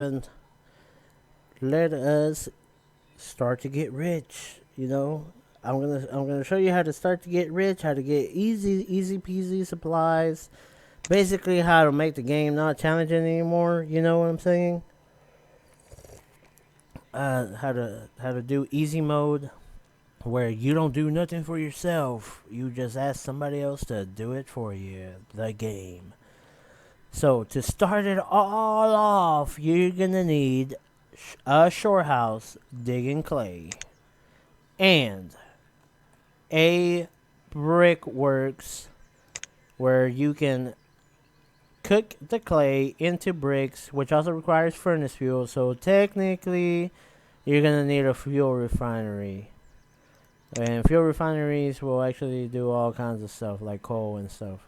and let us start to get rich. I'm gonna show you how to start to get rich, how to get easy peasy supplies. Basically, how to make the game not challenging anymore. You know what I'm saying? How to do easy mode, where you don't do nothing for yourself. You just ask somebody else to do it for you. The game. So to start it all off, you're gonna need a shore house digging clay and a brickworks where you can cook the clay into bricks, which also requires furnace fuel. So technically, you're gonna need a fuel refinery, and fuel refineries will actually do all kinds of stuff like coal and stuff.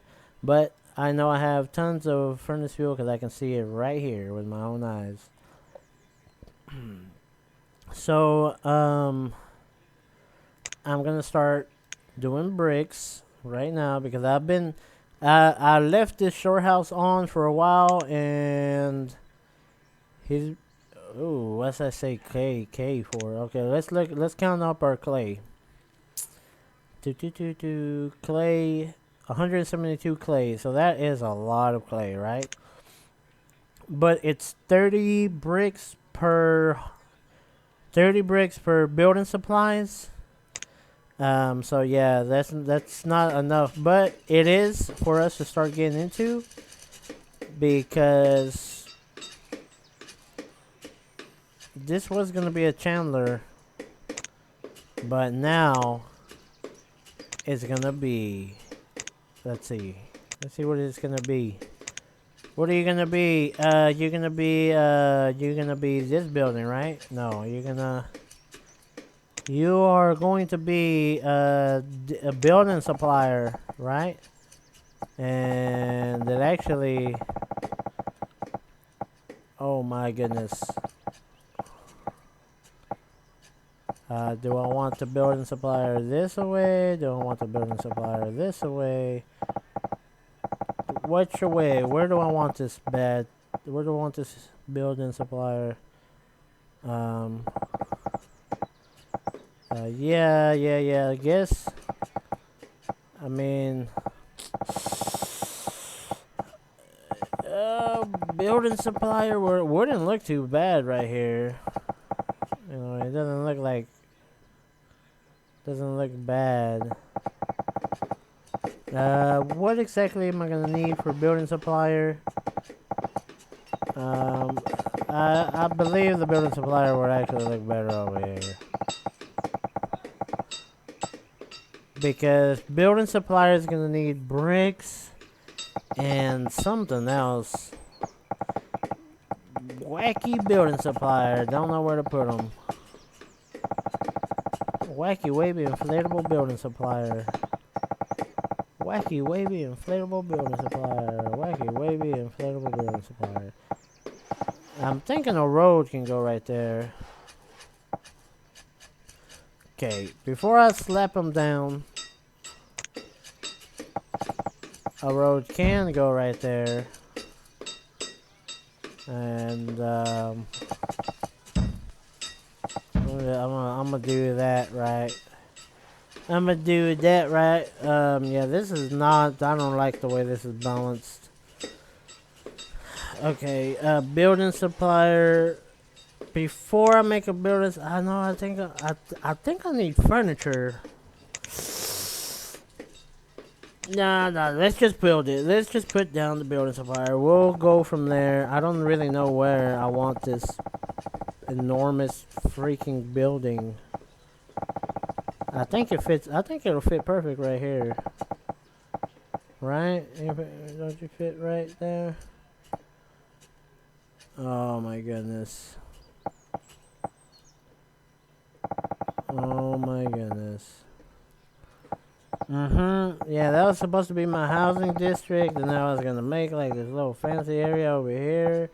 But I know I have tons of furnace fuel because I can see it right here with my own eyes. So, I'm gonna start doing bricks right now because I left this shore house on for a while and he's, ooh, what's that say K for? Okay, let's count up our clay. Clay, 172 clay. So that is a lot of clay, right? But it's 30 bricks per building supplies. So yeah, that's not enough, but it is for us to start getting into because this was gonna be a Chandler, but now it's gonna be. Let's see what it's gonna be. What are you gonna be? You're gonna be this building, right? No, you are going to be a building supplier, right? And it actually, oh my goodness. Do I want the building supplier this away? Do I want the building supplier this away? Which way? Where do I want this bed? Where do I want this building supplier? Um. Yeah. I guess. I mean, building supplier wouldn't look too bad right here. You know, it doesn't look bad. What exactly am I gonna need for building supplier? I believe the building supplier would actually look better over here. Because building supplier is gonna need bricks and something else. Wacky building supplier. Don't know where to put them. Wacky wavy inflatable building supplier. Wacky wavy inflatable building supplier. Wacky wavy inflatable building supplier. I'm thinking a road can go right there. Okay, before I slap them down, a road can go right there. And I'm gonna do that right. Yeah, this is not. I don't like the way this is balanced. Okay, building supplier. Before I make a building, I think I need furniture. Nah. Let's just build it. Let's just put down the building supplier. We'll go from there. I don't really know where I want this enormous freaking building. I think it fits. I think it'll fit perfect right here. Right? Don't you fit right there? Oh my goodness. Oh my goodness. Yeah, that was supposed to be my housing district, and now I was gonna make like this little fancy area over here.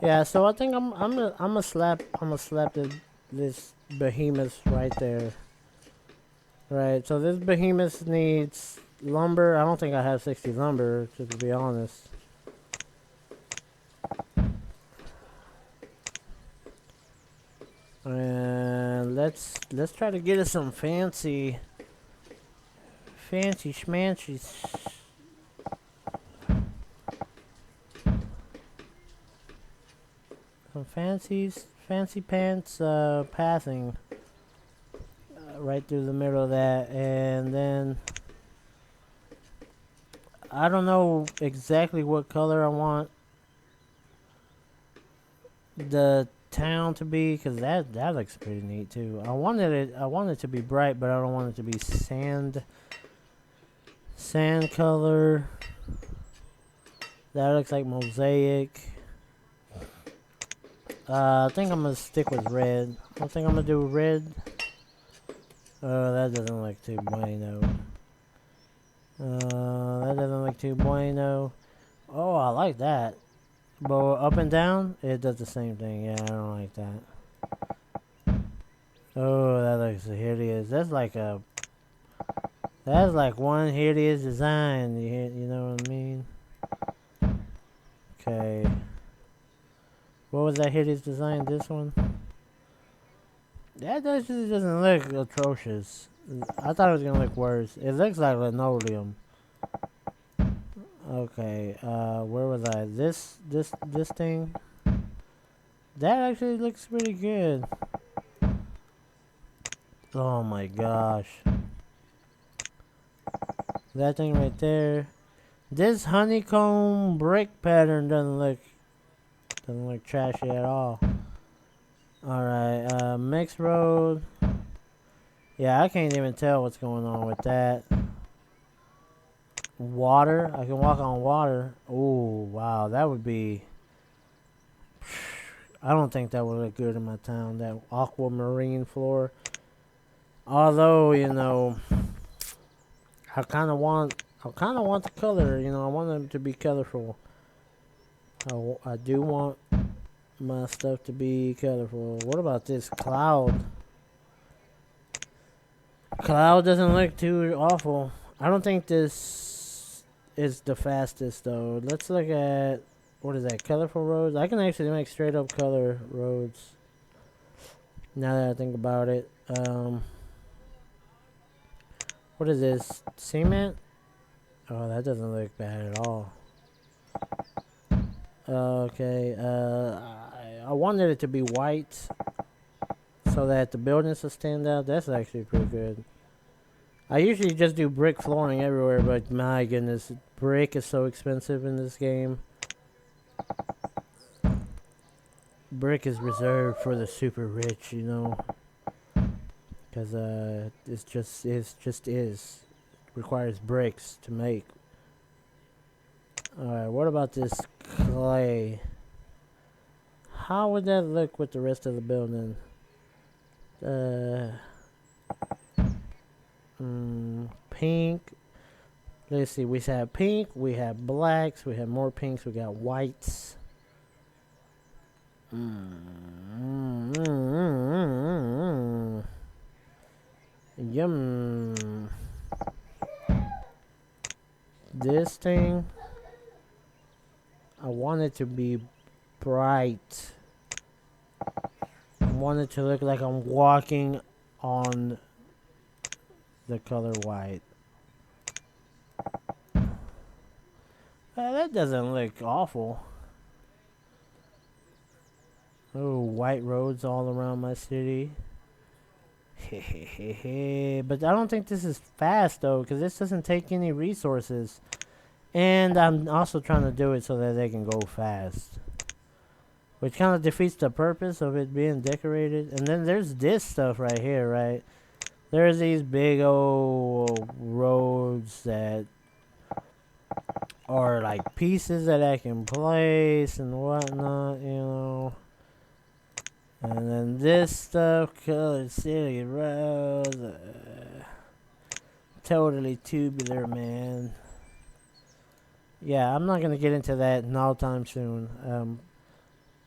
Yeah, so I think I'm gonna slap this behemoth right there. Right, so this behemoth needs lumber. I don't think I have 60 lumber, to be honest. And let's try to get us some fancy schmancies. Some fancy pants passing right through the middle of that, and then I don't know exactly what color I want the town to be, because that looks pretty neat too. I want it to be bright, but I don't want it to be sand color. That looks like mosaic. I think I'm gonna stick with red. I think I'm gonna do red. Oh, that doesn't look too bueno. That doesn't look too bueno. Oh, I like that. But up and down, it does the same thing. Yeah, I don't like that. Oh, that looks hideous. That's like one hideous design. You know what I mean? Okay. What was that hideous design? This one? That actually doesn't look atrocious. I thought it was gonna look worse. It looks like linoleum. Okay, where was I? This thing? That actually looks pretty good. Oh my gosh. That thing right there. This honeycomb brick pattern doesn't look trashy at all. Alright, mixed road. Yeah, I can't even tell what's going on with that. Water. I can walk on water. Oh, wow. That would be... I don't think that would look good in my town. That aquamarine floor. Although, you know... I kind of want the color, you know. I want them to be colorful. I do want my stuff to be colorful. What about this cloud? Cloud doesn't look too awful. I don't think this is the fastest though. Let's look at, what is that, colorful roads? I can actually make straight up color roads now that I think about it. What is this, cement? Oh, that doesn't look bad at all. Okay, I wanted it to be white so that the buildings will stand out. That's actually pretty good. I usually just do brick flooring everywhere, but my goodness, brick is so expensive in this game. Brick is reserved for the super rich, you know, because it's just is. It requires bricks to make. Alright, what about this clay? How would that look with the rest of the building? Pink. Let's see, we have pink, we have blacks, we have more pinks, we got whites. Yum. This thing, I want it to be bright. I want it to look like I'm walking on the color white. That doesn't look awful. Oh, white roads all around my city. But I don't think this is fast though, because this doesn't take any resources. And I'm also trying to do it so that they can go fast, which kind of defeats the purpose of it being decorated. And then there's this stuff right here, right? There's these big old roads that are like pieces that I can place and whatnot, you know. And then this stuff, colored city roads, totally tubular, man. Yeah, I'm not gonna get into that no time soon.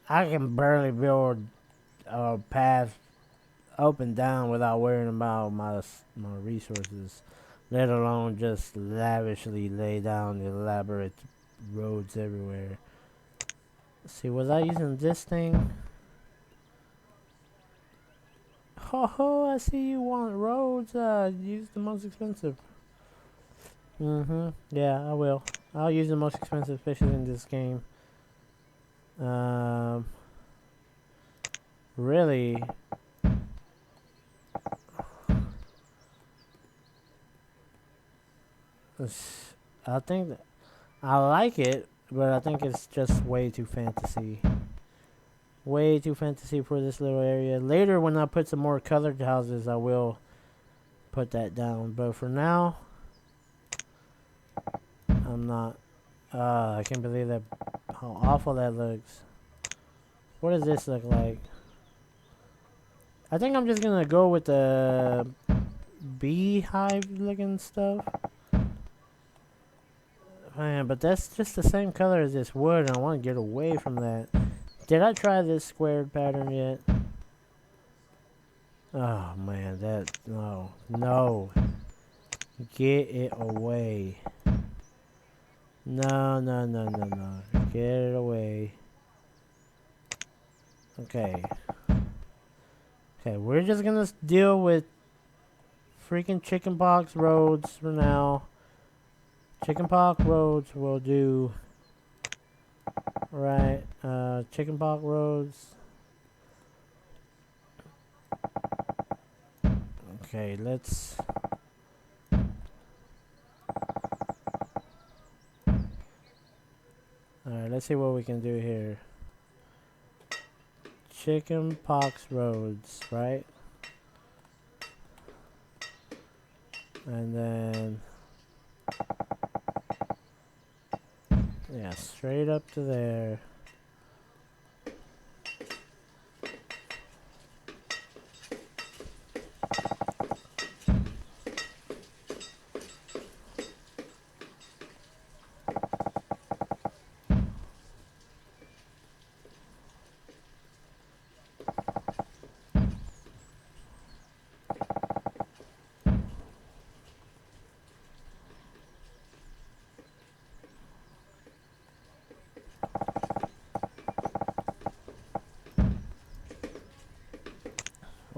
I can barely build a path up and down without worrying about my resources, let alone just lavishly lay down elaborate roads everywhere. See, was I using this thing? Ho ho! I see you want roads. Use the most expensive. Yeah, I will. I'll use the most expensive, especially in this game. Um. Really. I think I like it, but I think it's just way too fantasy. Way too fantasy for this little area. Later, when I put some more colored houses, I will put that down. But for now, I'm not. I can't believe that. How awful that looks. What does this look like? I think I'm just gonna go with the beehive looking stuff. Man, but that's just the same color as this wood, and I want to get away from that. Did I try this squared pattern yet? Oh man, no. Get it away. No. Get it away. Okay. Okay, we're just gonna deal with freaking chickenpox roads for now. Chickenpox roads will do. Right, chickenpox roads. Okay, let's. Alright, let's see what we can do here. Chickenpox roads, right? And then. Yeah, straight up to there.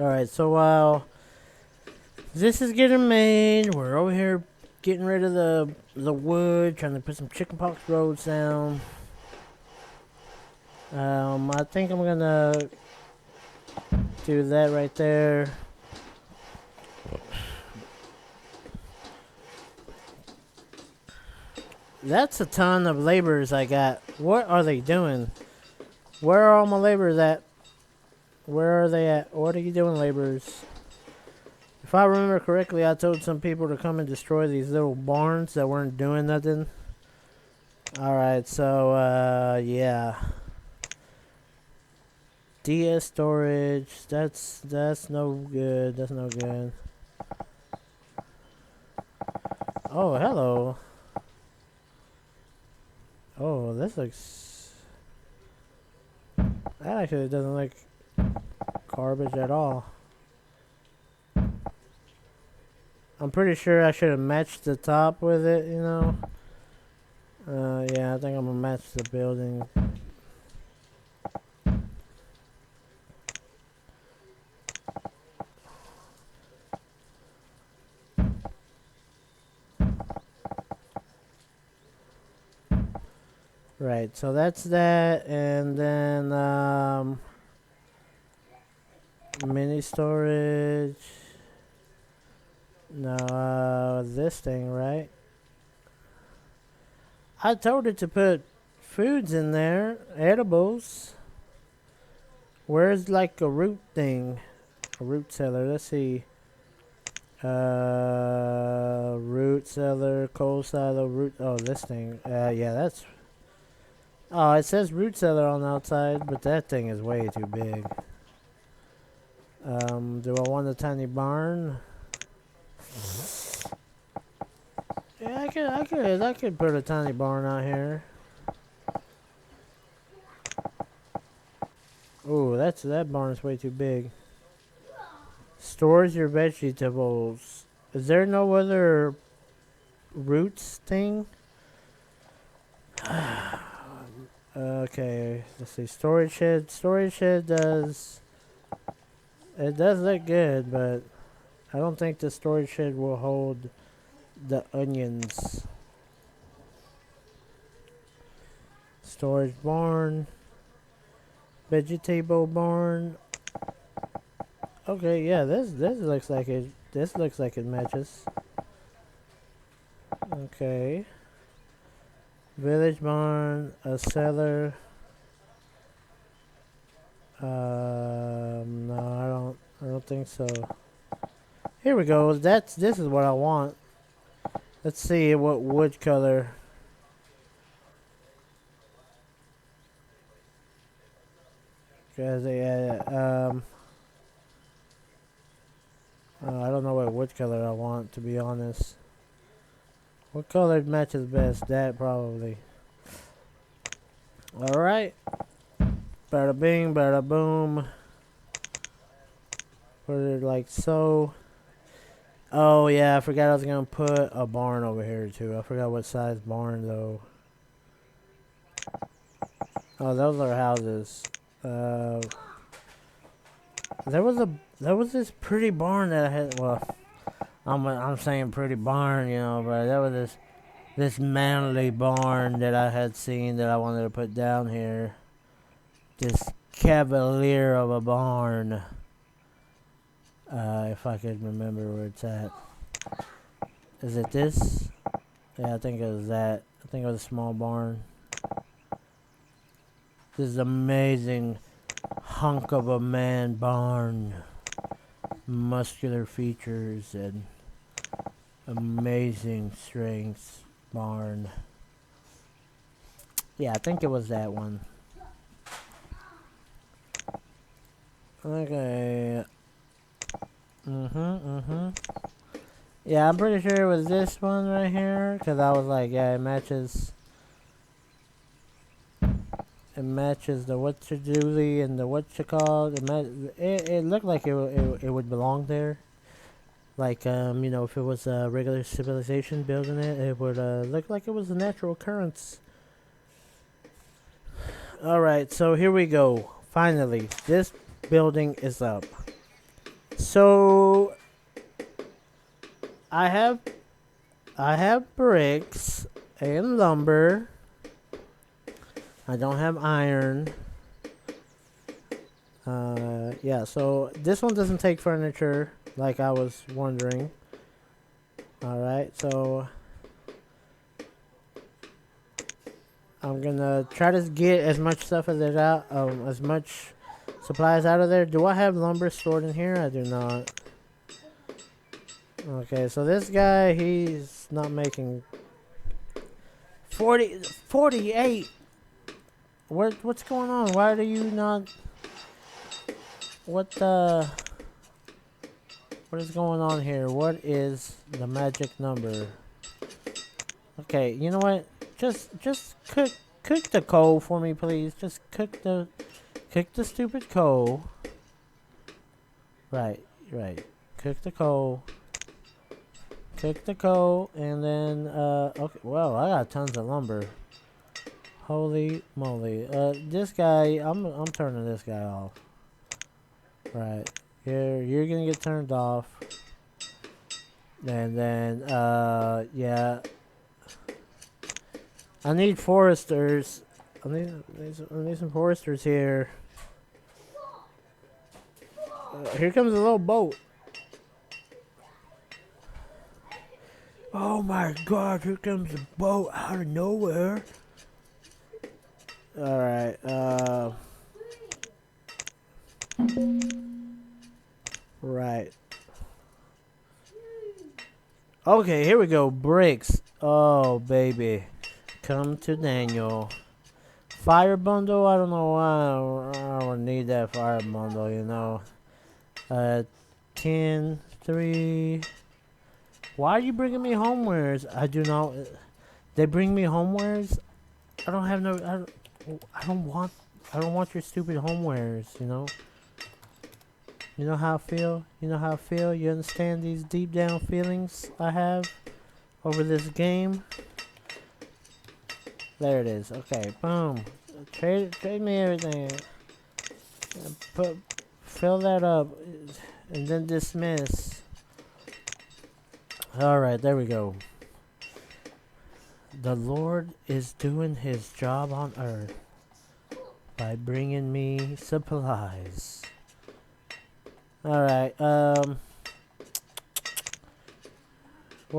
Alright, so while this is getting made, we're over here getting rid of the wood, trying to put some chickenpox roads down. I think I'm gonna do that right there. That's a ton of laborers I got. What are they doing? Where are all my laborers at? Where are they at? What are you doing, laborers? If I remember correctly, I told some people to come and destroy these little barns that weren't doing nothing. Alright, so, yeah. DS storage. That's no good. That's no good. Oh, hello. Oh, this looks... That actually doesn't look garbage at all. I'm pretty sure I should have matched the top with it, you know. Yeah, I think I'm gonna match the building. Right, so that's that, and then mini storage. No, this thing, right? I told it to put foods in there, edibles. Where's like a root thing? A root cellar, let's see. Root cellar, coal silo, root, oh, this thing. Yeah, that's, oh, it says root cellar on the outside, but that thing is way too big. Do I want a tiny barn? Yeah, I could put a tiny barn out here. Oh, that barn is way too big. Stores your vegetables. Is there no other roots thing? Okay, let's see. Storage shed. Storage shed does. It does look good, but I don't think the storage shed will hold the onions. Storage barn. Vegetable barn. Okay, yeah, this looks like it. This looks like it matches. Okay. Village barn, a cellar. No, I don't think so. Here we go. This is what I want. Let's see what wood color. Cause I don't know what wood color I want, to be honest. What color matches best? That probably. All right. Bada bing, bada boom. Put it like so. Oh yeah, I forgot I was gonna put a barn over here too. I forgot what size barn though. Oh, those are houses. There was this pretty barn that I had. Well, I'm saying pretty barn, you know, but there was this manly barn that I had seen that I wanted to put down here. This cavalier of a barn. If I could remember where it's at. Is it this? Yeah, I think it was that. I think it was a small barn. This is amazing hunk of a man barn. Muscular features and amazing strength barn. Yeah, I think it was that one. Okay. Yeah, I'm pretty sure it was this one right here, because I was like, yeah, it matches. It matches the whatcha-doodly and the whatcha-called. It looked like it would belong there. Like, you know, if it was a regular civilization building it, it would look like it was a natural occurrence. Alright, so here we go. Finally, this building is up. So I have bricks and lumber. I don't have iron. Yeah, so this one doesn't take furniture, like I was wondering. Alright, so I'm gonna try to get as much stuff as much supplies out of there. Do I have lumber stored in here? I do not. Okay, so this guy, he's not making 48. What's going on? Why do you not? What is going on here? What is the magic number? Okay, you know what? Just cook the coal for me, please. Just cook the stupid coal. Right. Cook the coal. Cook the coal, and then okay. Well, I got tons of lumber. Holy moly! This guy, I'm turning this guy off. Right. You're gonna get turned off. And then yeah. I need foresters. I need some foresters here. Here comes a little boat. Oh my god, here comes a boat out of nowhere. Alright, right. Okay, here we go. Bricks. Oh, baby. Come to Daniel. Fire bundle? I don't know why I don't need that fire bundle, you know. 10, 3. Why are you bringing me homewares? I do not. They bring me homewares? I don't have no. I don't want your stupid homewares, you know. You know how I feel? You know how I feel? You understand these deep down feelings I have over this game? There it is. Okay, boom. Trade me everything. Fill that up. And then dismiss. Alright, there we go. The Lord is doing his job on earth by bringing me supplies. Alright, what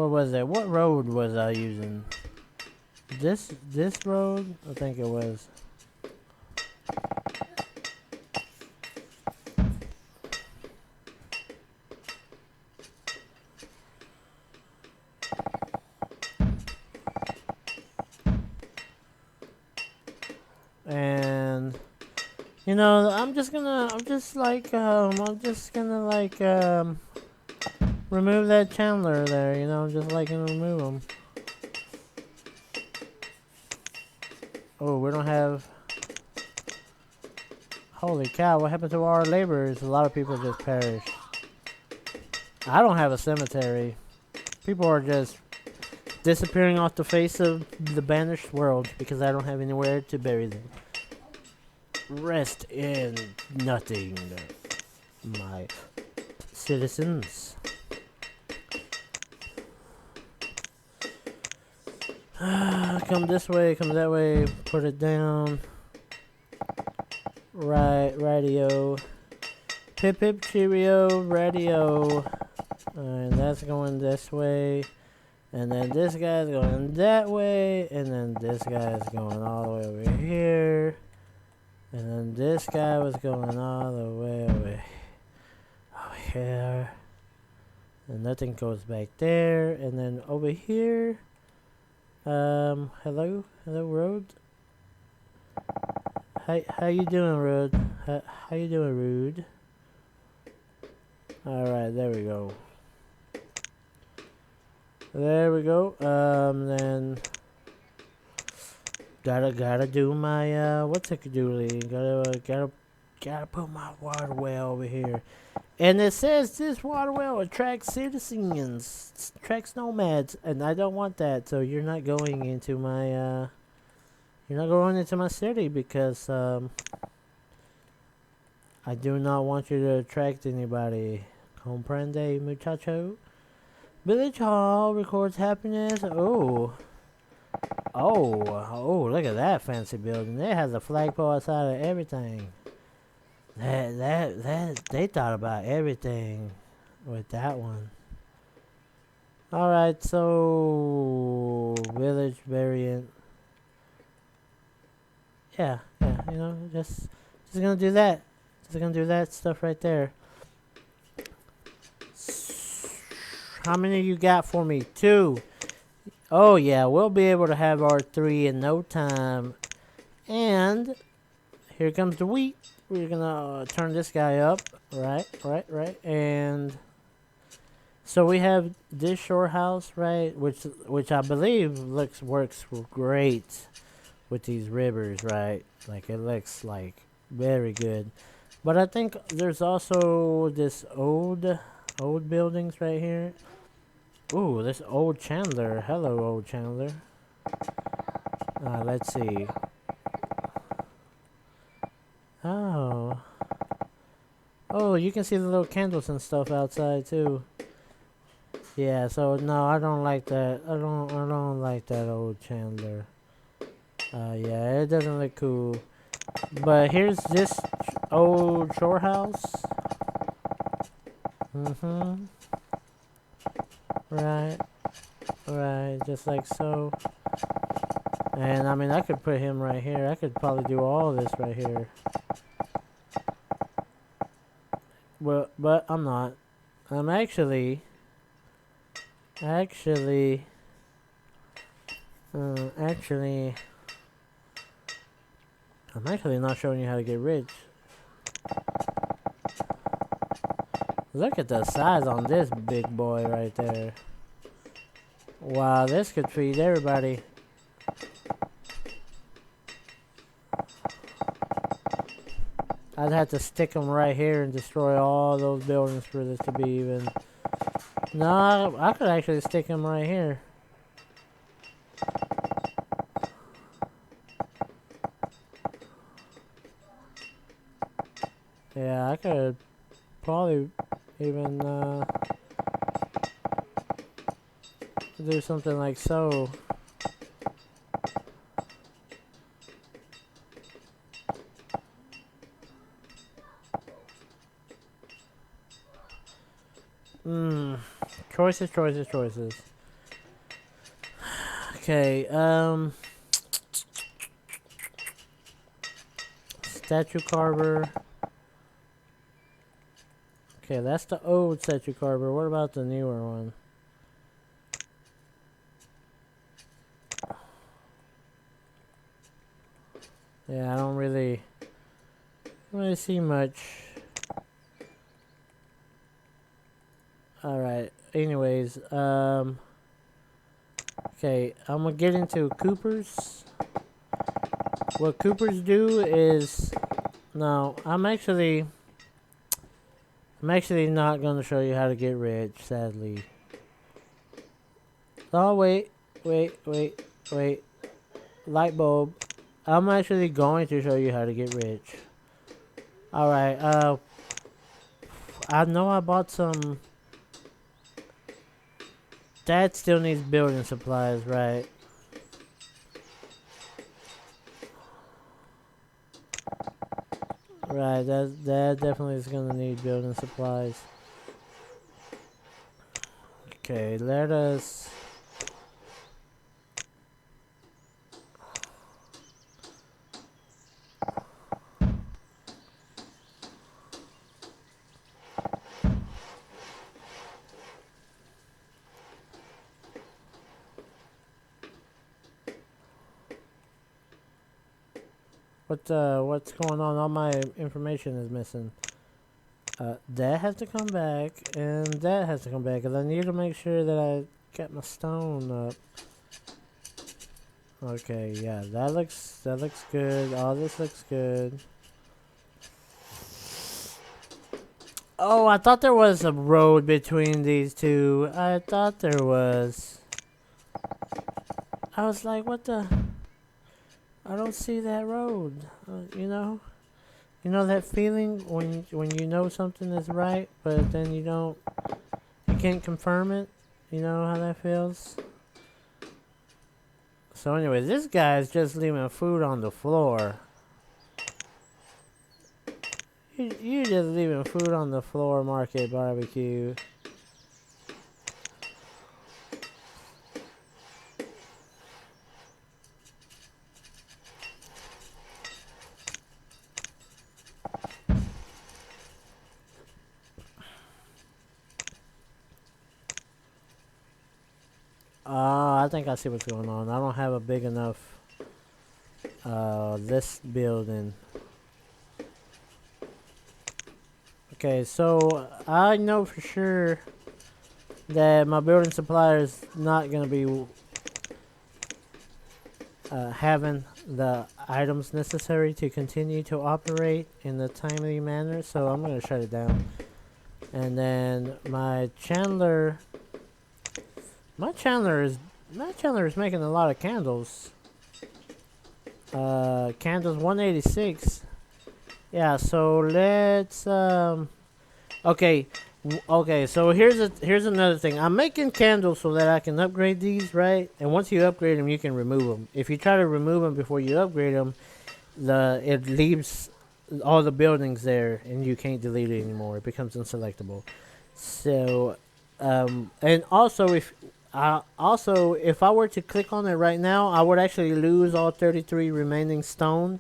was it? What road was I using? This road? I think it was. And you know, I'm just gonna remove that Chandler there, you know, just like gonna remove him. Oh, we don't have. Holy cow, what happened to our laborers? A lot of people just perished. I don't have a cemetery. People are just disappearing off the face of the banished world because I don't have anywhere to bury them. Rest in nothing, my citizens. Come this way, come that way, put it down. Right, radio. Pip pip cheerio, radio. And that's going this way. And then this guy's going that way. And then this guy's going all the way over here. And then this guy was going all the way over here. And nothing goes back there. And then over here. Hello road. How you doing, road? How you doing, rude? Alright, there we go. There we go. Then gotta do my what's it doodly? Gotta put my water well over here. And it says this water well attracts citizens, attracts nomads, and I don't want that. So you're not going into my city because I do not want you to attract anybody. Comprende, muchacho? Village Hall records happiness. Oh, look at that fancy building. It has a flagpole outside of everything. They thought about everything with that one. Alright, so village variant. Yeah, you know, just gonna do that. Just gonna do that stuff right there. How many you got for me? 2. Oh yeah, we'll be able to have our 3 in no time. And here comes the wheat. We're gonna turn this guy up. Right. And so we have this shore house, right? Which I believe works great with these rivers, right? Like it looks like very good. But I think there's also this old buildings right here. Ooh, this old Chandler. Hello, old Chandler. Let's see. Oh, you can see the little candles and stuff outside too. Yeah, so no, I don't like that. I don't like that old Chandler. Yeah, it doesn't look cool. But here's this old shore house. Right, just like so. And I mean, I could put him right here. I could probably do all this right here. Well, but I'm not. I'm actually not showing you how to get rich. Look at the size on this big boy right there. Wow, this could feed everybody. I'd have to stick them right here and destroy all those buildings for this to be even. No, I could actually stick them right here. Yeah, I could probably even do something like so. Choices, choices, choices. Okay, statue carver. Okay, that's the old statue carver. What about the newer one? Yeah, I don't really see much. Alright, anyways, okay, I'm gonna get into Coopers. What Coopers do is, no, I'm actually not gonna show you how to get rich, sadly. Oh, wait, light bulb. I'm actually going to show you how to get rich. Alright, I know I bought some. Dad still needs building supplies, right? Right, that definitely is gonna need building supplies. Okay, let us. What's going on? All my information is missing. That has to come back, and that has to come back, because I need to make sure that I get my stone up. Okay, yeah, that looks good. All this looks good. Oh, I thought there was a road between these two. I thought there was. I was like, what the? I don't see that road. You know? You know that feeling when you know something is right, but then you can't confirm it? You know how that feels? So anyway, this guy's just leaving food on the floor. You just leaving food on the floor, Market Barbecue. I think I see what's going on. I don't have a big enough this building. Okay, so I know for sure that my building supplier is not gonna be having the items necessary to continue to operate in a timely manner, so I'm gonna shut it down. And then my Chandler is making a lot of candles. Candles 186. Yeah, so let's okay. Okay, so here's another thing. I'm making candles so that I can upgrade these, right? And once you upgrade them, you can remove them. If you try to remove them before you upgrade them, it leaves all the buildings there, and you can't delete it anymore. It becomes unselectable. So, and also if I were to click on it right now, I would actually lose all 33 remaining stone,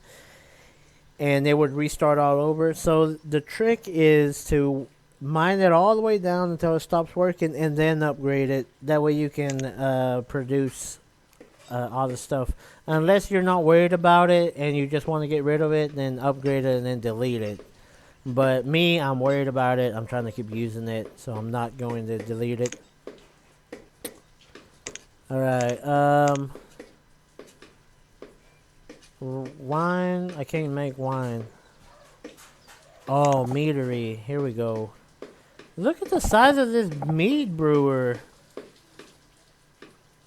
and it would restart all over. So the trick is to mine it all the way down until it stops working, and then upgrade it. That way you can produce all the stuff. Unless you're not worried about it and you just want to get rid of it, then upgrade it and then delete it. But me, I'm worried about it. I'm trying to keep using it, so I'm not going to delete it. Alright, wine. I can't make wine. Oh, meadery. Here we go. Look at the size of this mead brewer.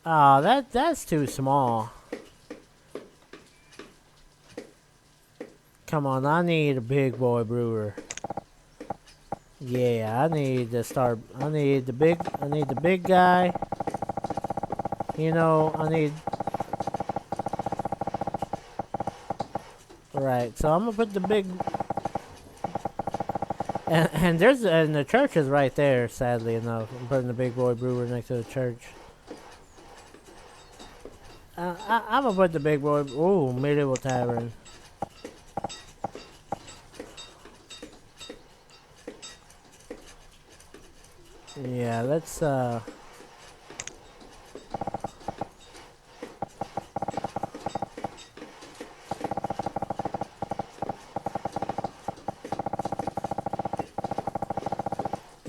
Ah, that's too small. Come on, I need a big boy brewer. Yeah, I need to start. I need the big guy. You know, I need. Right, so I'm gonna put the big. And the church is right there. Sadly enough, I'm putting the big boy brewer next to the church. I'm gonna put the big boy. Ooh, medieval tavern. Yeah, let's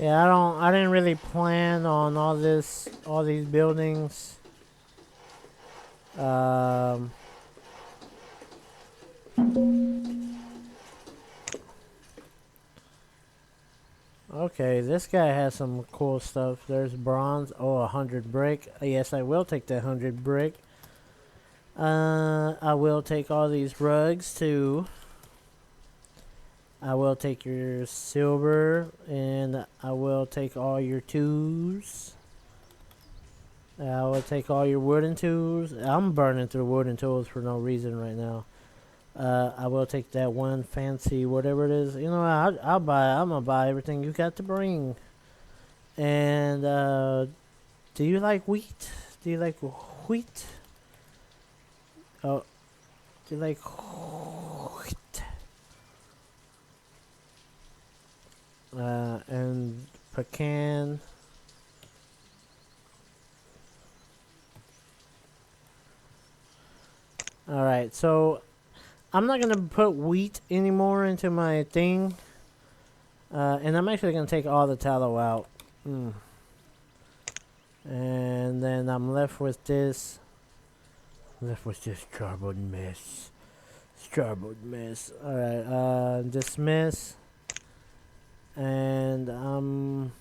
Yeah, I didn't really plan on all these buildings. Um, okay, this guy has some cool stuff. There's bronze. Oh, 100 brick. Yes, I will take that 100 brick. I will take all these rugs too. I will take your silver, and I will take all your tools. I will take all your wooden tools. I'm burning through wooden tools for no reason right now. I will take that one fancy whatever it is. You know, I'll buy. I'm gonna buy everything you got to bring. And do you like wheat? Do you like wheat? Oh, do you like wheat? And pecan. All right, so I'm not gonna put wheat anymore into my thing. And I'm actually gonna take all the tallow out. And then I'm left with this. Left with this cardboard mess. Cardboard mess. Alright, dismiss. And I'm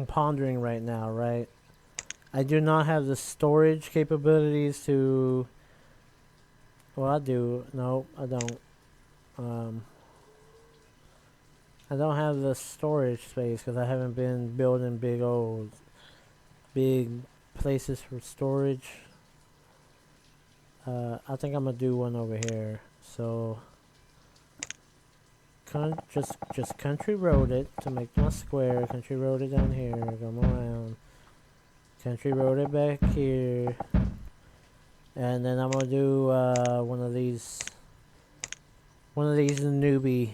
pondering right now, right? I do not have the storage capabilities to. Well, I do. No, I don't. I don't have the storage space because I haven't been building big places for storage. I think I'm gonna do one over here. So, just country road it to make my square. Country road it down here. Come around. Country road it back here. And then I'm gonna do one of these newbie,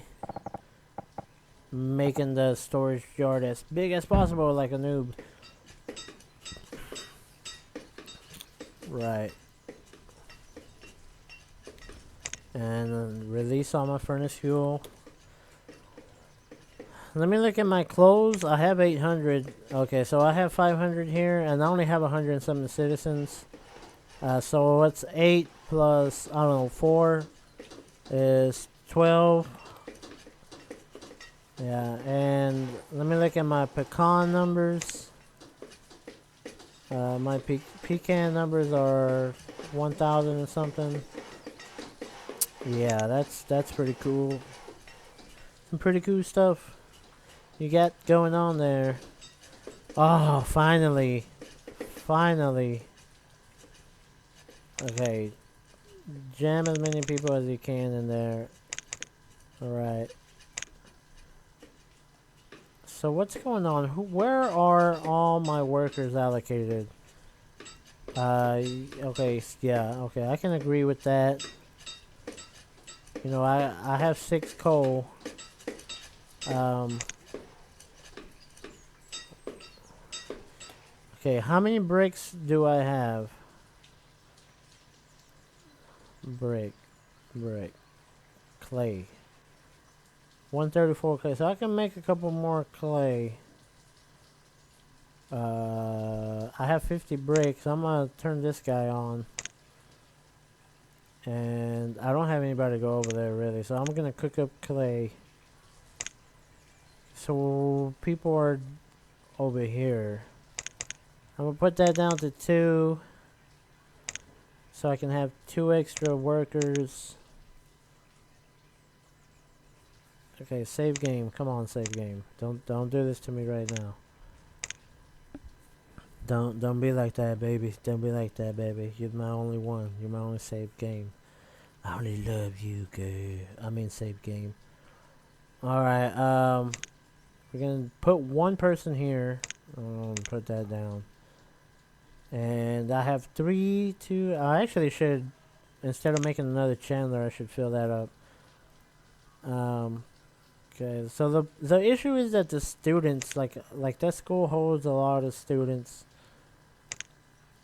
making the storage yard as big as possible, like a noob. Right. And release all my furnace fuel. Let me look at my clothes. I have 800. Okay, so I have 500 here, and I only have 100 and something citizens. So what's 8 plus, I don't know, 4 is 12. Yeah, and let me look at my pecan numbers. My pecan numbers are 1,000 and something. Yeah, that's pretty cool. Some pretty cool stuff you got going on there. Oh, finally. Finally. Okay. Jam as many people as you can in there. Alright. So what's going on? Where are all my workers allocated? Okay, yeah, okay, I can agree with that. You know, I have 6 coal. Okay, how many bricks do I have? Brick. Clay. 134 clay. So I can make a couple more clay. I have 50 bricks. I'm gonna turn this guy on. And I don't have anybody to go over there really, so I'm gonna cook up clay. So people are over here. I'm gonna put that down to 2, so I can have 2 extra workers. Okay, save game. Come on, save game. Don't do this to me right now. Don't be like that, baby. Don't be like that, baby. You're my only one. You're my only save game. I only love you, girl. I mean, save game. All right. We're gonna put 1 person here. Put that down. And I have 3, 2. I actually should, instead of making another Chandler, I should fill that up. Okay. So the issue is that the students, like that school holds a lot of students,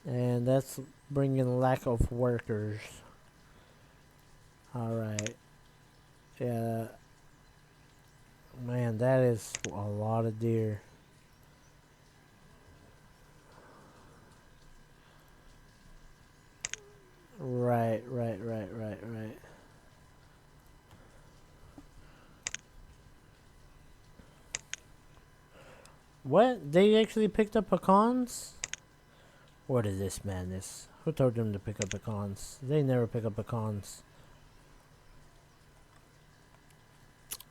and that's bringing lack of workers. All right. Yeah. Man, that is a lot of deer. Right. What? They actually picked up pecans? What is this madness? Who told them to pick up pecans? They never pick up pecans.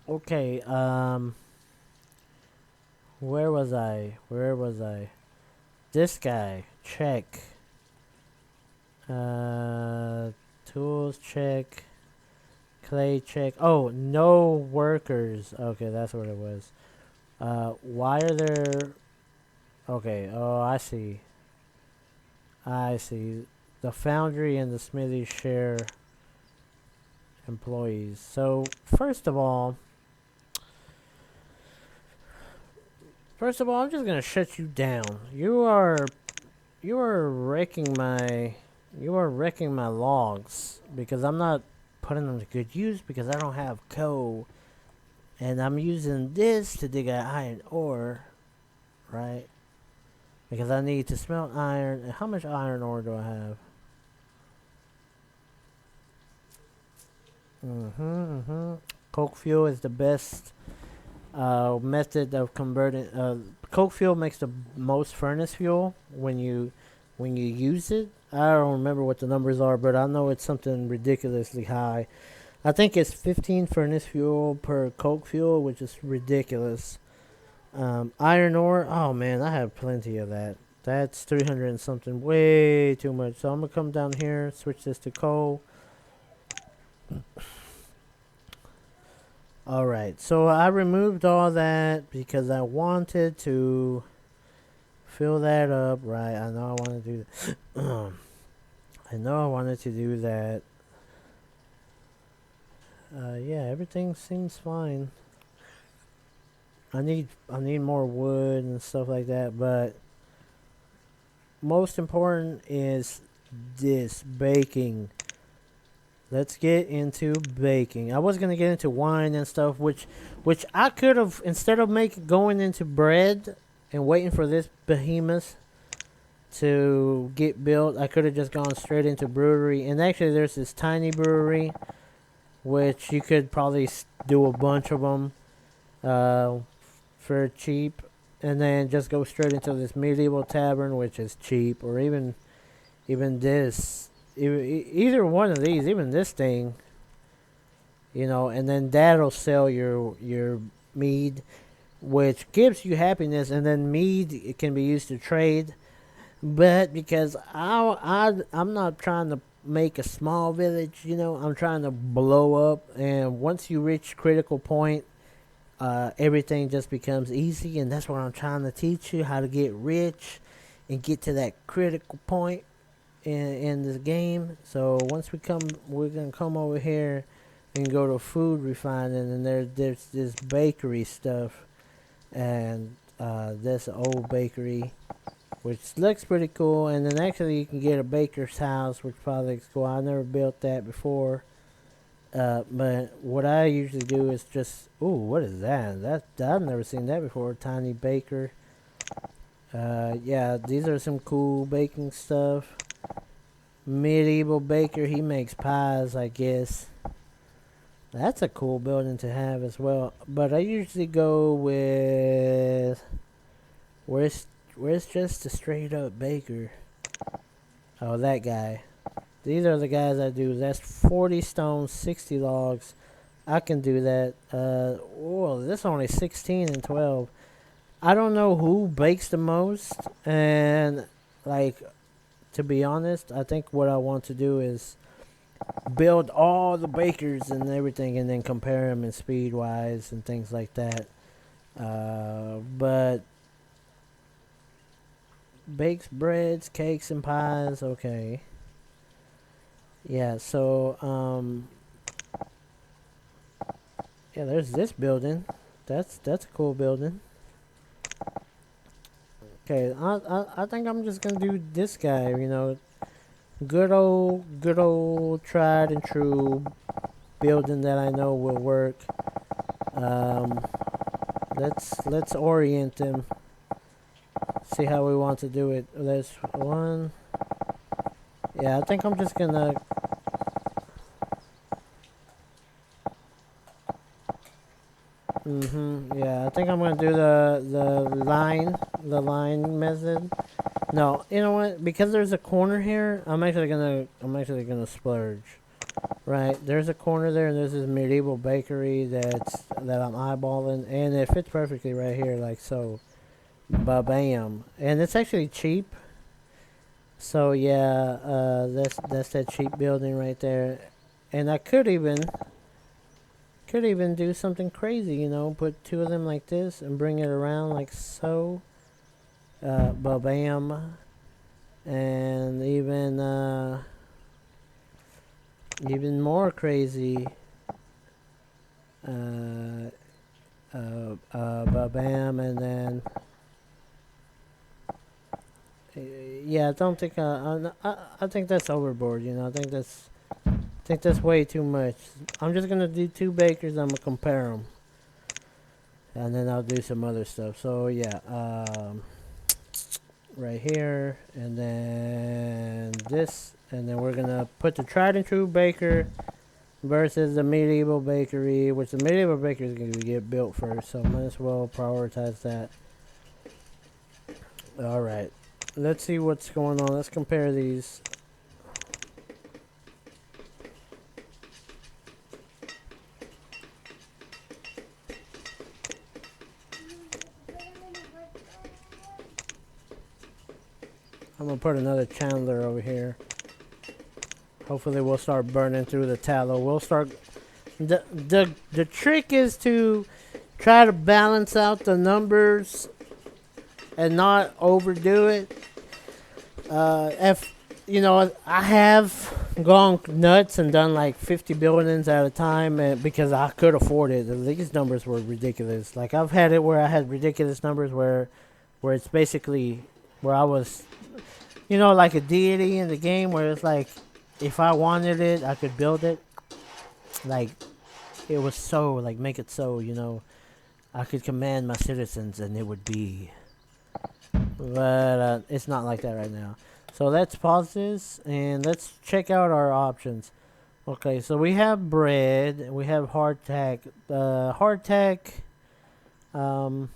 Okay, where was I? This guy, check. Tools, check. Clay, check. Oh, no workers. Okay, that's what it was. Why are there... Okay, oh, I see. The foundry and the smithy share employees. So, first of all, I'm just gonna shut you down. You are wrecking my logs because I'm not putting them to good use because I don't have coal, and I'm using this to dig out iron ore, right? Because I need to smelt iron. How much iron ore do I have? Coke fuel is the best method of converting. Coke fuel makes the most furnace fuel when you use it. I don't remember what the numbers are, but I know it's something ridiculously high. I think it's 15 furnace fuel per coke fuel, which is ridiculous. Iron ore, oh man, I have plenty of that. That's 300 and something, way too much. So I'm gonna come down here, switch this to coal. Alright, so I removed all that because I wanted to fill that up, right? I know I want to do that. I know I wanted to do that. Yeah, everything seems fine. I need more wood and stuff like that, but most important is this baking. Let's get into baking. I was gonna get into wine and stuff, which I could have, instead of going into bread and waiting for this behemoth to get built, I could have just gone straight into brewery. And actually, there's this tiny brewery, which you could probably do a bunch of them for cheap, and then just go straight into this medieval tavern, which is cheap, or even this. Either one of these, even this thing, and then that'll sell your mead, which gives you happiness, and then mead, it can be used to trade. But because I'm not trying to make a small village, I'm trying to blow up, and once you reach critical point, everything just becomes easy, and that's what I'm trying to teach you, how to get rich and get to that critical point in this game. So once we're gonna come over here and go to food refining, and there's this bakery stuff, and this old bakery, which looks pretty cool. And then actually you can get a baker's house, which probably looks cool. I never built that before, but what I usually do is just, ooh, what is that? I've never seen that before. Tiny baker. Yeah, these are some cool baking stuff. Medieval baker. He makes pies, I guess. That's a cool building to have as well. But I usually go with where's just a straight up baker. Oh, that guy. These are the guys I do. That's 40 stones, 60 logs. I can do that. Oh, this is only 16 and 12. I don't know who bakes the most, and like to be honest, I think what I want to do is build all the bakers and everything, and then compare them in speed wise and things like that. But bakes breads, cakes, and pies. Okay. Yeah. So yeah. There's this building. That's a cool building. Okay. I think I'm just gonna do this guy. You know, good old tried and true building that I know will work. Um, let's orient them. See how we want to do it. There's one. Yeah, I think I'm just gonna. Yeah, I think I'm gonna do the line method. No, you know what? Because there's a corner here, I'm actually gonna splurge. Right, there's a corner there, and there's this medieval bakery that I'm eyeballing, and it fits perfectly right here, like so. Ba-bam, and it's actually cheap. So yeah, that's that cheap building right there, and I could even do something crazy, you know, put two of them like this and bring it around like so. Ba-bam, and even more crazy. Ba-bam, and then yeah, I don't think I think that's overboard. You know, I think that's way too much. I'm just gonna do two bakers. I'm gonna compare them, and then I'll do some other stuff. So yeah, right here, and then this, and then we're gonna put the tried and true baker versus the medieval bakery, which the medieval bakery is gonna get built first. So might as well prioritize that. All right, let's see what's going on. Let's compare these. I'm gonna put another chandler over here. Hopefully we'll start burning through the tallow. We'll start. The trick is to try to balance out the numbers and not overdo it. If you know, I have gone nuts and done like 50 buildings at a time, and because I could afford it. These numbers were ridiculous. Like I've had it where I had ridiculous numbers where it's basically where I was, you know, like a deity in the game where it's like if I wanted it, I could build it. Like it was so like make it so, you know, I could command my citizens and it would be. But it's not like that right now. So let's pause this and let's check out our options. Okay, so we have bread, we have hardtack. Hardtack, um,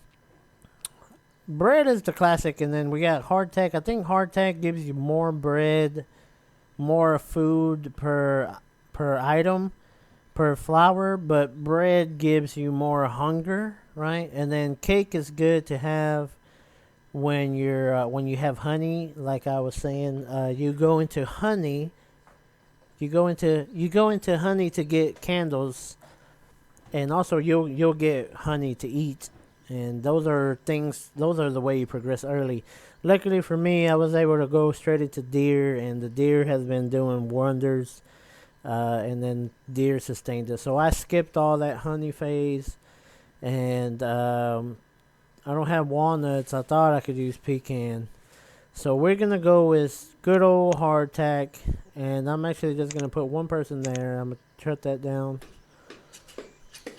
bread is the classic, and then we got hardtack. I think hardtack gives you more bread, more food per item, per flour, but bread gives you more hunger, right? And then cake is good to have when you have honey, like I was saying. You go into honey. You go into honey to get candles, and also you'll get honey to eat, and those are things. Those are the way you progress early. Luckily for me, I was able to go straight into deer, and the deer has been doing wonders. And then deer sustained it, so I skipped all that honey phase, and I don't have walnuts. I thought I could use pecan. So we're going to go with good old hardtack. And I'm actually just going to put one person there. I'm going to shut that down.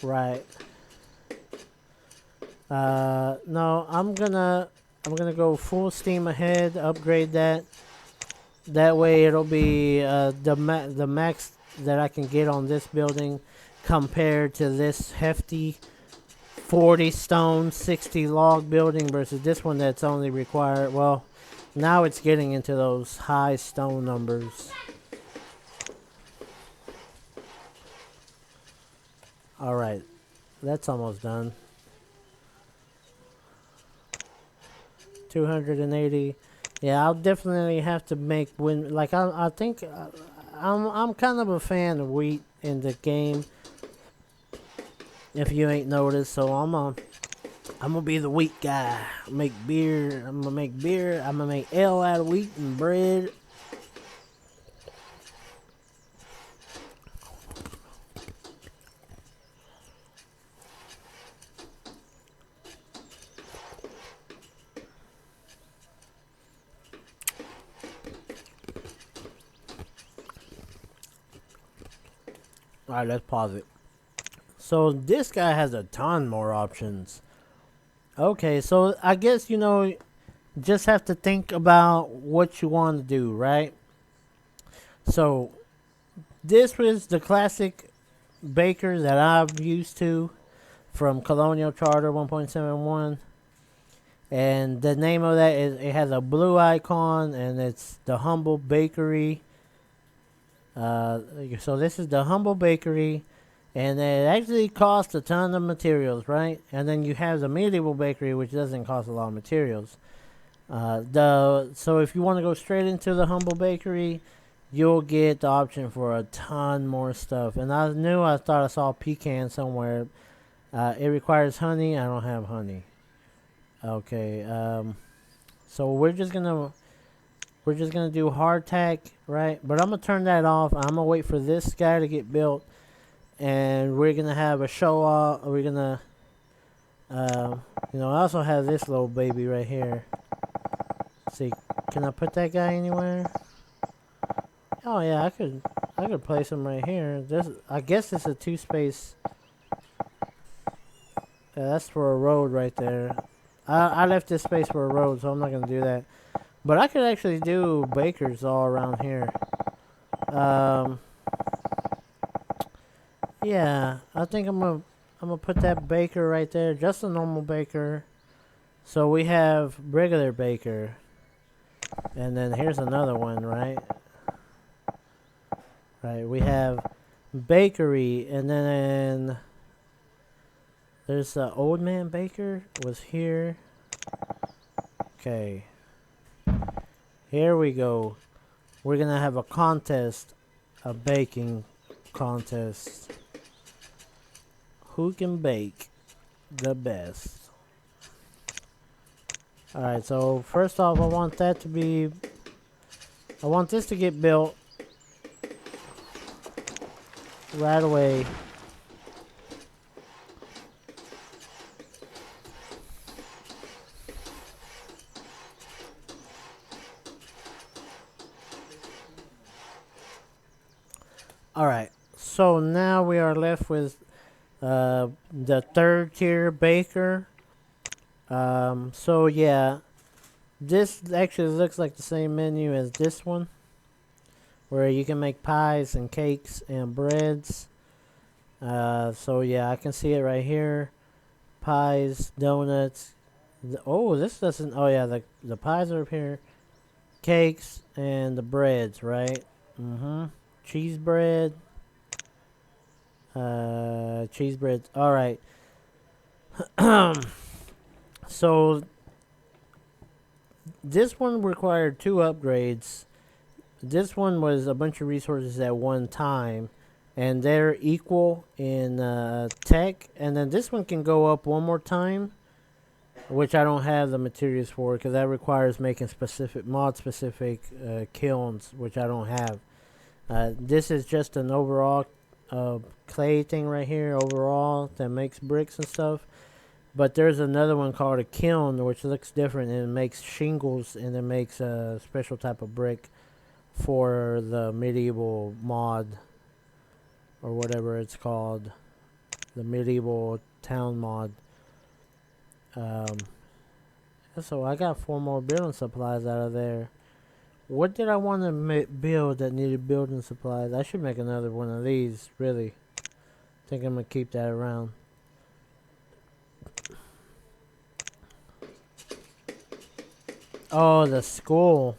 Right. No, I'm gonna go full steam ahead, upgrade that. That way it'll be the max that I can get on this building compared to this hefty 40 stone 60 log building versus this one that's only required, well, now it's getting into those high stone numbers. Alright, that's almost done. 280. Yeah, I'll definitely have to make when like I think I'm kind of a fan of wheat in the game. If you ain't noticed, so I'm gonna be the wheat guy. Make beer. I'm gonna make beer. I'm gonna make ale out of wheat and bread. All right, let's pause it. So this guy has a ton more options. Okay, so I guess just have to think about what you want to do, right? So this was the classic baker that I've used to from Colonial Charter 1.71. And the name of that is, it has a blue icon, and it's the Humble Bakery. So this is the Humble Bakery, and it actually costs a ton of materials, right? And then you have the Medieval Bakery, which doesn't cost a lot of materials. So if you want to go straight into the Humble Bakery, you'll get the option for a ton more stuff. And I thought I saw pecan somewhere. It requires honey. I don't have honey. Okay. So we're just gonna do hardtack, right? But I'm gonna turn that off. I'm gonna wait for this guy to get built, and we're gonna have a show off. We're gonna, I also have this little baby right here. Let's see, can I put that guy anywhere? Oh yeah, I could place him right here. I guess it's a 2-space. Yeah, that's for a road right there. I left this space for a road, so I'm not gonna do that. But I could actually do bakers all around here. Yeah, I think I'm gonna put that baker right there, just a normal baker. So we have regular baker, and then here's another one, right? Right, we have bakery, and then there's the old man baker was here. Okay. Here we go. We're gonna have a contest, a baking contest. Who can bake the best? Alright, so first off, I want this to get built right away. Alright, so now we are left with the 3rd tier baker. So yeah, this actually looks like the same menu as this one, where you can make pies and cakes and breads. So yeah, I can see it right here. Pies, donuts. This doesn't. Oh yeah, the pies are up here. Cakes and the breads, right? Cheese bread. Cheese bread. All right. So this one required 2 upgrades. This one was a bunch of resources at one time, and they're equal in tech. And then this one can go up one more time, which I don't have the materials for, because that requires making mod-specific kilns, which I don't have. This is just an overall clay thing right here, overall, that makes bricks and stuff. But there's another one called a kiln, which looks different, and it makes shingles, and it makes a special type of brick for the medieval mod, or whatever it's called, the medieval town mod. So I got 4 more building supplies out of there. What did I want to build that needed building supplies? I should make another one of these, really. Think I'm going to keep that around. Oh, the school.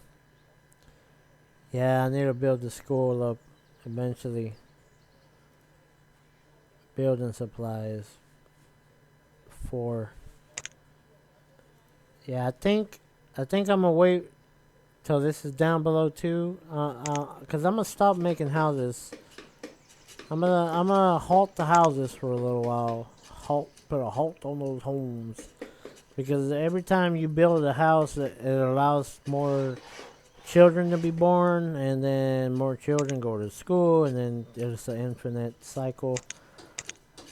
Yeah, I need to build the school up eventually. Building supplies. 4. Yeah, I think I'm gonna wait till this is down below 2. Cause I'm gonna stop making houses. I'm gonna halt the houses for a little while. Put a halt on those homes. Because every time you build a house, it allows more children to be born, and then more children go to school, and then it's an infinite cycle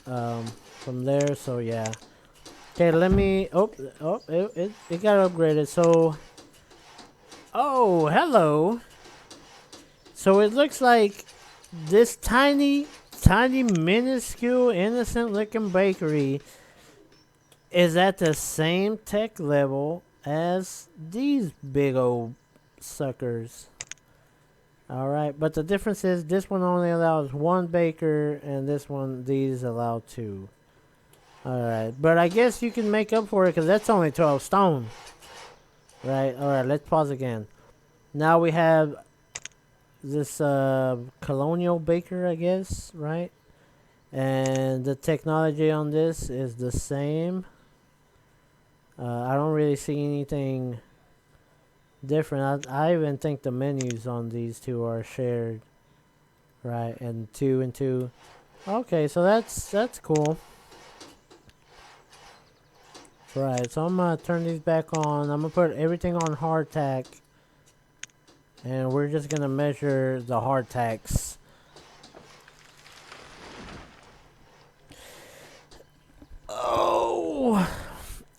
from there. So yeah. Okay, let me. It got upgraded. So, oh, hello. So it looks like this tiny, minuscule, innocent-looking bakery is at the same tech level as these big old suckers. Alright, but the difference is this one only allows 1 baker, and these allow 2. Alright, but I guess you can make up for it because that's only 12 stone. Right, alright, let's pause again. Now we have this colonial baker, I guess, right? And the technology on this is the same. I don't really see anything different. I even think the menus on these two are shared, right? And 2 and 2. Okay, so that's cool. Right, so I'm gonna turn these back on. I'm gonna put everything on hardtack, and we're just gonna measure the hardtacks. Oh,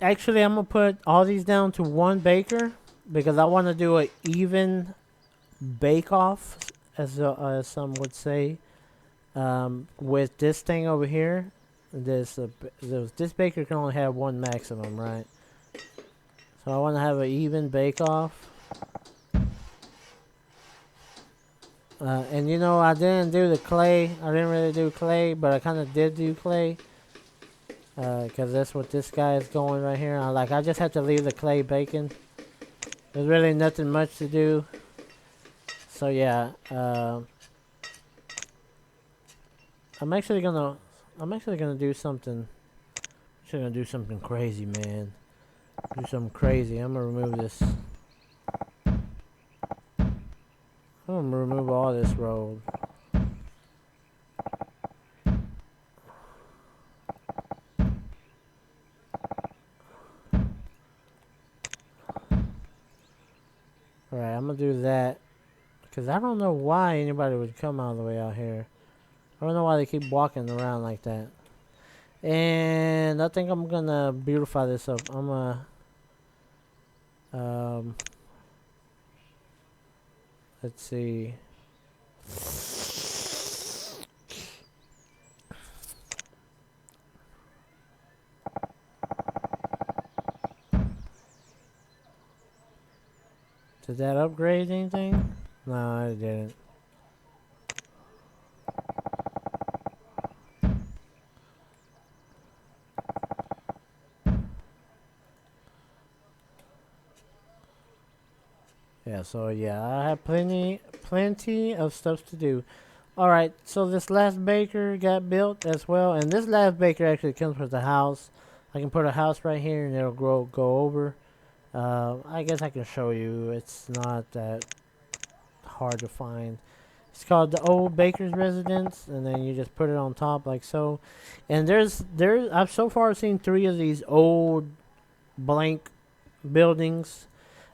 actually, I'm gonna put all these down to 1 baker because I want to do an even bake-off, as some would say, with this thing over here. This baker can only have 1 maximum, right? So I want to have an even bake-off. And you know, I didn't do the clay. I didn't really do clay, but I kind of did do clay. Because that's what this guy is going right here. I just have to leave the clay baking. There's really nothing much to do. So yeah, I'm actually gonna do something. I'm gonna do something crazy, man. Do something crazy. I'm gonna remove this. I'm gonna remove all this road. Alright, I'm gonna do that. Because I don't know why anybody would come all the way out here. I don't know why they keep walking around like that. And I think I'm gonna beautify this up. I'm gonna let's see. Did that upgrade anything? No, it didn't. Yeah, so yeah, I have plenty of stuff to do. Alright, so this last baker got built as well, and this last baker actually comes with a house. I can put a house right here and it'll go over. I guess I can show you. It's not that hard to find. It's called the Old Baker's Residence, and then you just put it on top like so. And I've so far seen 3 of these old blank buildings.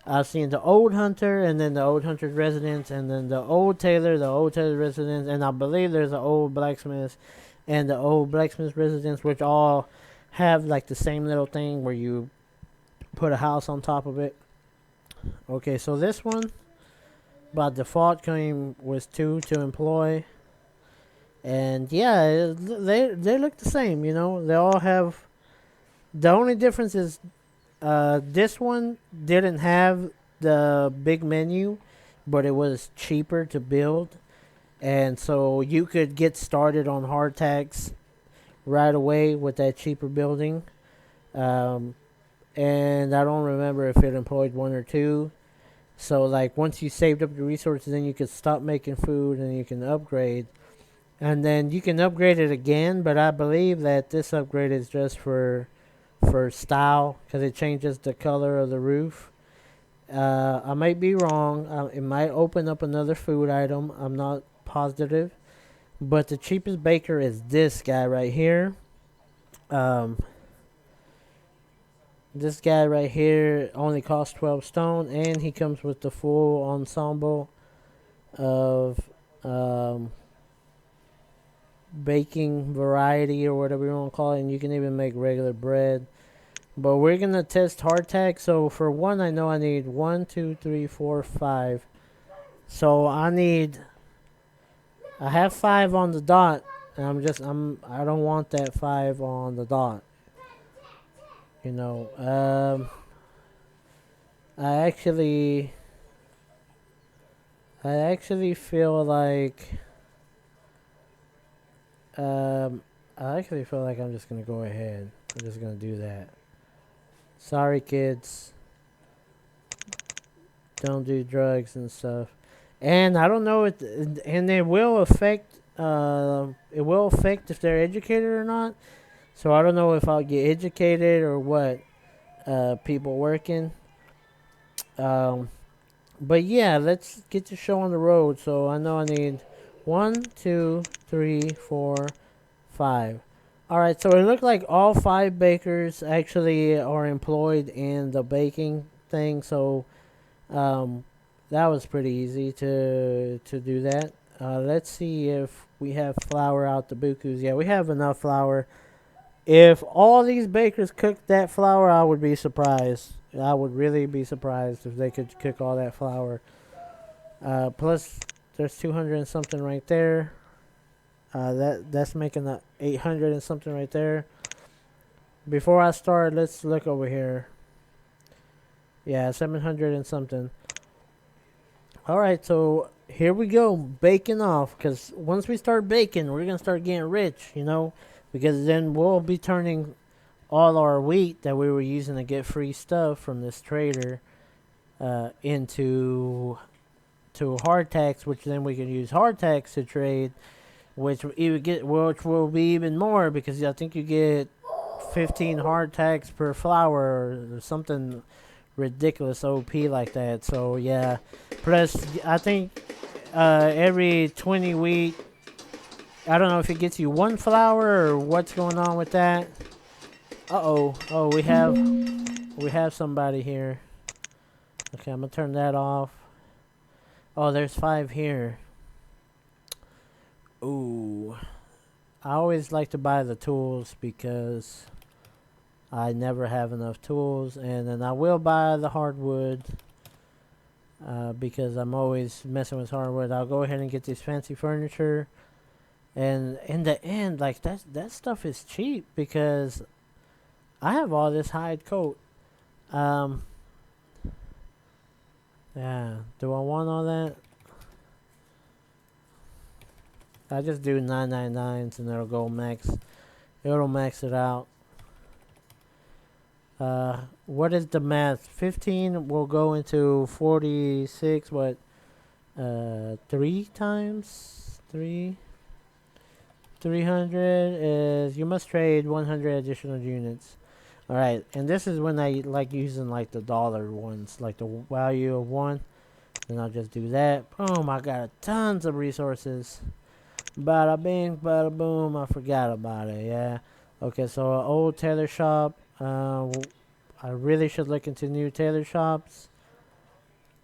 I've seen the Old Hunter, and then the Old Hunter's Residence, and then the Old Tailor, the Old Tailor's Residence, and I believe there's an Old Blacksmith and the Old Blacksmith's Residence, which all have like the same little thing where you put a house on top of it. Okay, so this one by default came with 2 to employ, and yeah, they look the same. You know, they all have. The only difference is this one didn't have the big menu, but it was cheaper to build. And so you could get started on hardtacks right away with that cheaper building. Um, and I don't remember if it employed one or two. So like once you saved up the resources, then you could stop making food and you can upgrade. And then you can upgrade it again, but I believe that this upgrade is just for style because it changes the color of the roof. I might be wrong. It might open up another food item. I'm not positive. But the cheapest baker is this guy right here. Um, this guy right here only costs 12 stone, and he comes with the full ensemble of um, baking variety or whatever you want to call it. And you can even make regular bread. But we're going to test hardtack. So for one, I know I need 1, 2, 3, 4, 5. So I have 5 on the dot. And I don't want that 5 on the dot. You know, I actually, I actually feel like, I'm just gonna go ahead. I'm just gonna do that. Sorry, kids. Don't do drugs and stuff. And I don't know and it will affect. It will affect if they're educated or not. So I don't know if I'll get educated or what. People working. Um, but yeah, let's get the show on the road. So I know I need 1, 2, 3, 4, 5. All right, so it looked like all 5 bakers actually are employed in the baking thing. So um, that was pretty easy to do that. Let's see if we have flour out the bukus. Yeah, we have enough flour. If all these bakers cooked that flour, I would be surprised. I would really be surprised if they could cook all that flour. Plus, there's 200 and something right there. That's making 800 and something right there. Before I start, let's look over here. Yeah, 700 and something. All right, so here we go, baking off. Because once we start baking, we're gonna start getting rich, because then we'll be turning all our wheat that we were using to get free stuff from this trader into hardtacks, which then we can use hardtacks to trade, which will be even more because I think you get 15 hardtacks per flour or something ridiculous OP like that. So yeah, plus I think every 20 wheat. I don't know if it gets you 1 flour or what's going on with that. Oh, we have somebody here. Okay, I'm gonna turn that off. Oh, there's 5 here. Ooh, I always like to buy the tools because I never have enough tools, and then I will buy the hardwood because I'm always messing with hardwood. I'll go ahead and get this fancy furniture, and in the end, like that stuff is cheap because I have all this hide coat. Yeah. Do I want all that? I just do 999s and it'll go max. It'll max it out. What is the math? 15 will go into 46. What? 3 times 3. 300 is you must trade 100 additional units. All right, and this is when I like using like the dollar ones, like the value of 1. Then I'll just do that. Boom! I got tons of resources. Bada bing, bada boom. I forgot about it. Yeah. Okay, so an old tailor shop. I really should look into new tailor shops.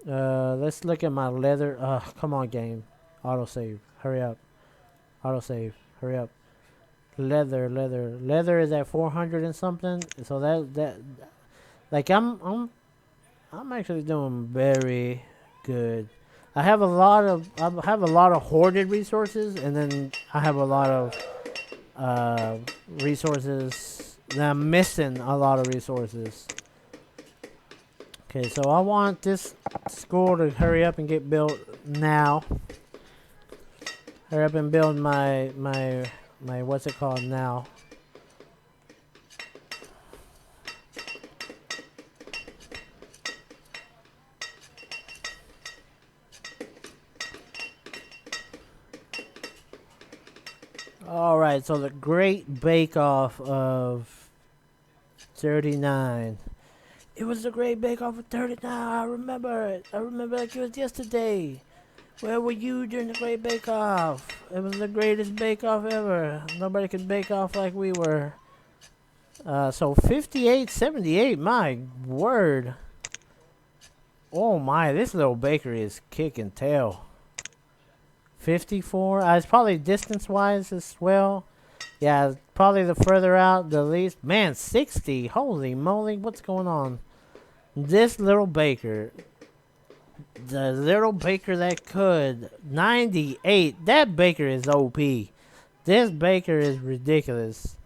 Let's look at my leather. Come on, game. Autosave. Hurry up. Autosave. Hurry up. Leather is at 400 and something. So that like I'm actually doing very good. I have a lot of hoarded resources, and then I have a lot of resources. And I'm missing a lot of resources. Okay, so I want this school to hurry up and get built now. Hurry up and build my what's it called now? Alright, so the Great Bake Off of 39. It was the Great Bake Off of 39. I remember it. I remember like it was yesterday. Where were you during the Great Bake Off? It was the greatest Bake Off ever. Nobody could bake off like we were. So 58.78. My word. Oh my, this little bakery is kicking tail. 54. It's probably distance-wise as well. Yeah, probably the further out, the least. Man, 60. Holy moly, what's going on? This little baker. The little baker that could. 98. That baker is OP. This baker is ridiculous.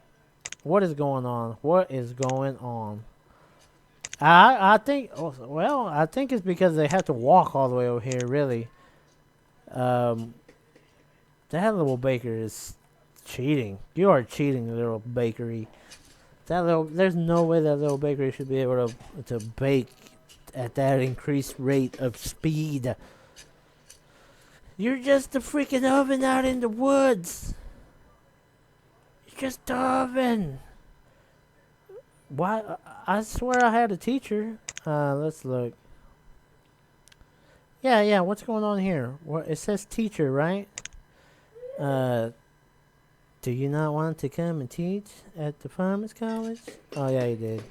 What is going on? What is going on? I think, well, I think it's because they have to walk all the way over here, really. That little baker is cheating. You are cheating, little bakery. There's no way that little bakery should be able to bake at that increased rate of speed. You're just a freaking oven out in the woods. You're just an oven. Why? I swear I had a teacher. Let's look. Yeah. What's going on here? What it says teacher, right? Do you not want to come and teach at the Farmers College? Oh yeah, you did.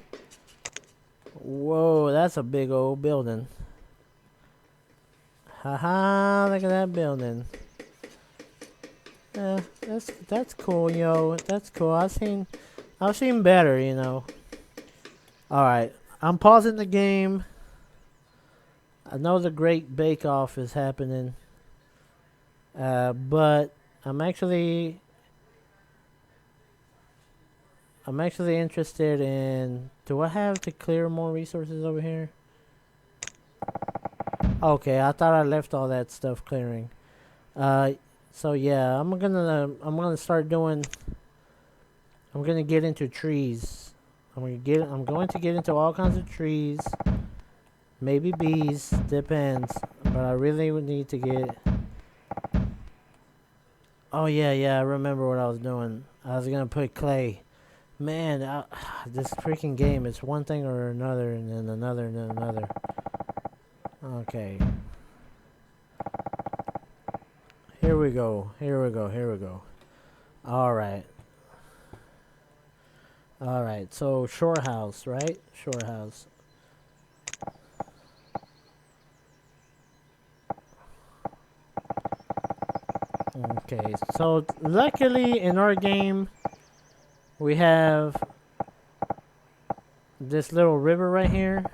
Whoa, that's a big old building. Haha, look at that building. Yeah, that's cool, yo. That's cool. I've seen better, you know. Alright, I'm pausing the game. I know the Great Bake Off is happening. But I'm actually interested in... Do I have to clear more resources over here? Okay, I thought I left all that stuff clearing. So yeah, I'm gonna start doing... I'm gonna get into trees. I'm going to get into all kinds of trees. Maybe bees, depends. But I really would need to get... Oh yeah, I remember what I was doing. I was gonna put clay. Man, this freaking game is one thing or another, and then another, and then another. Okay. Here we go. Alright. So shore house, right? Shore house. Okay, so luckily in our game, we have this little river right here,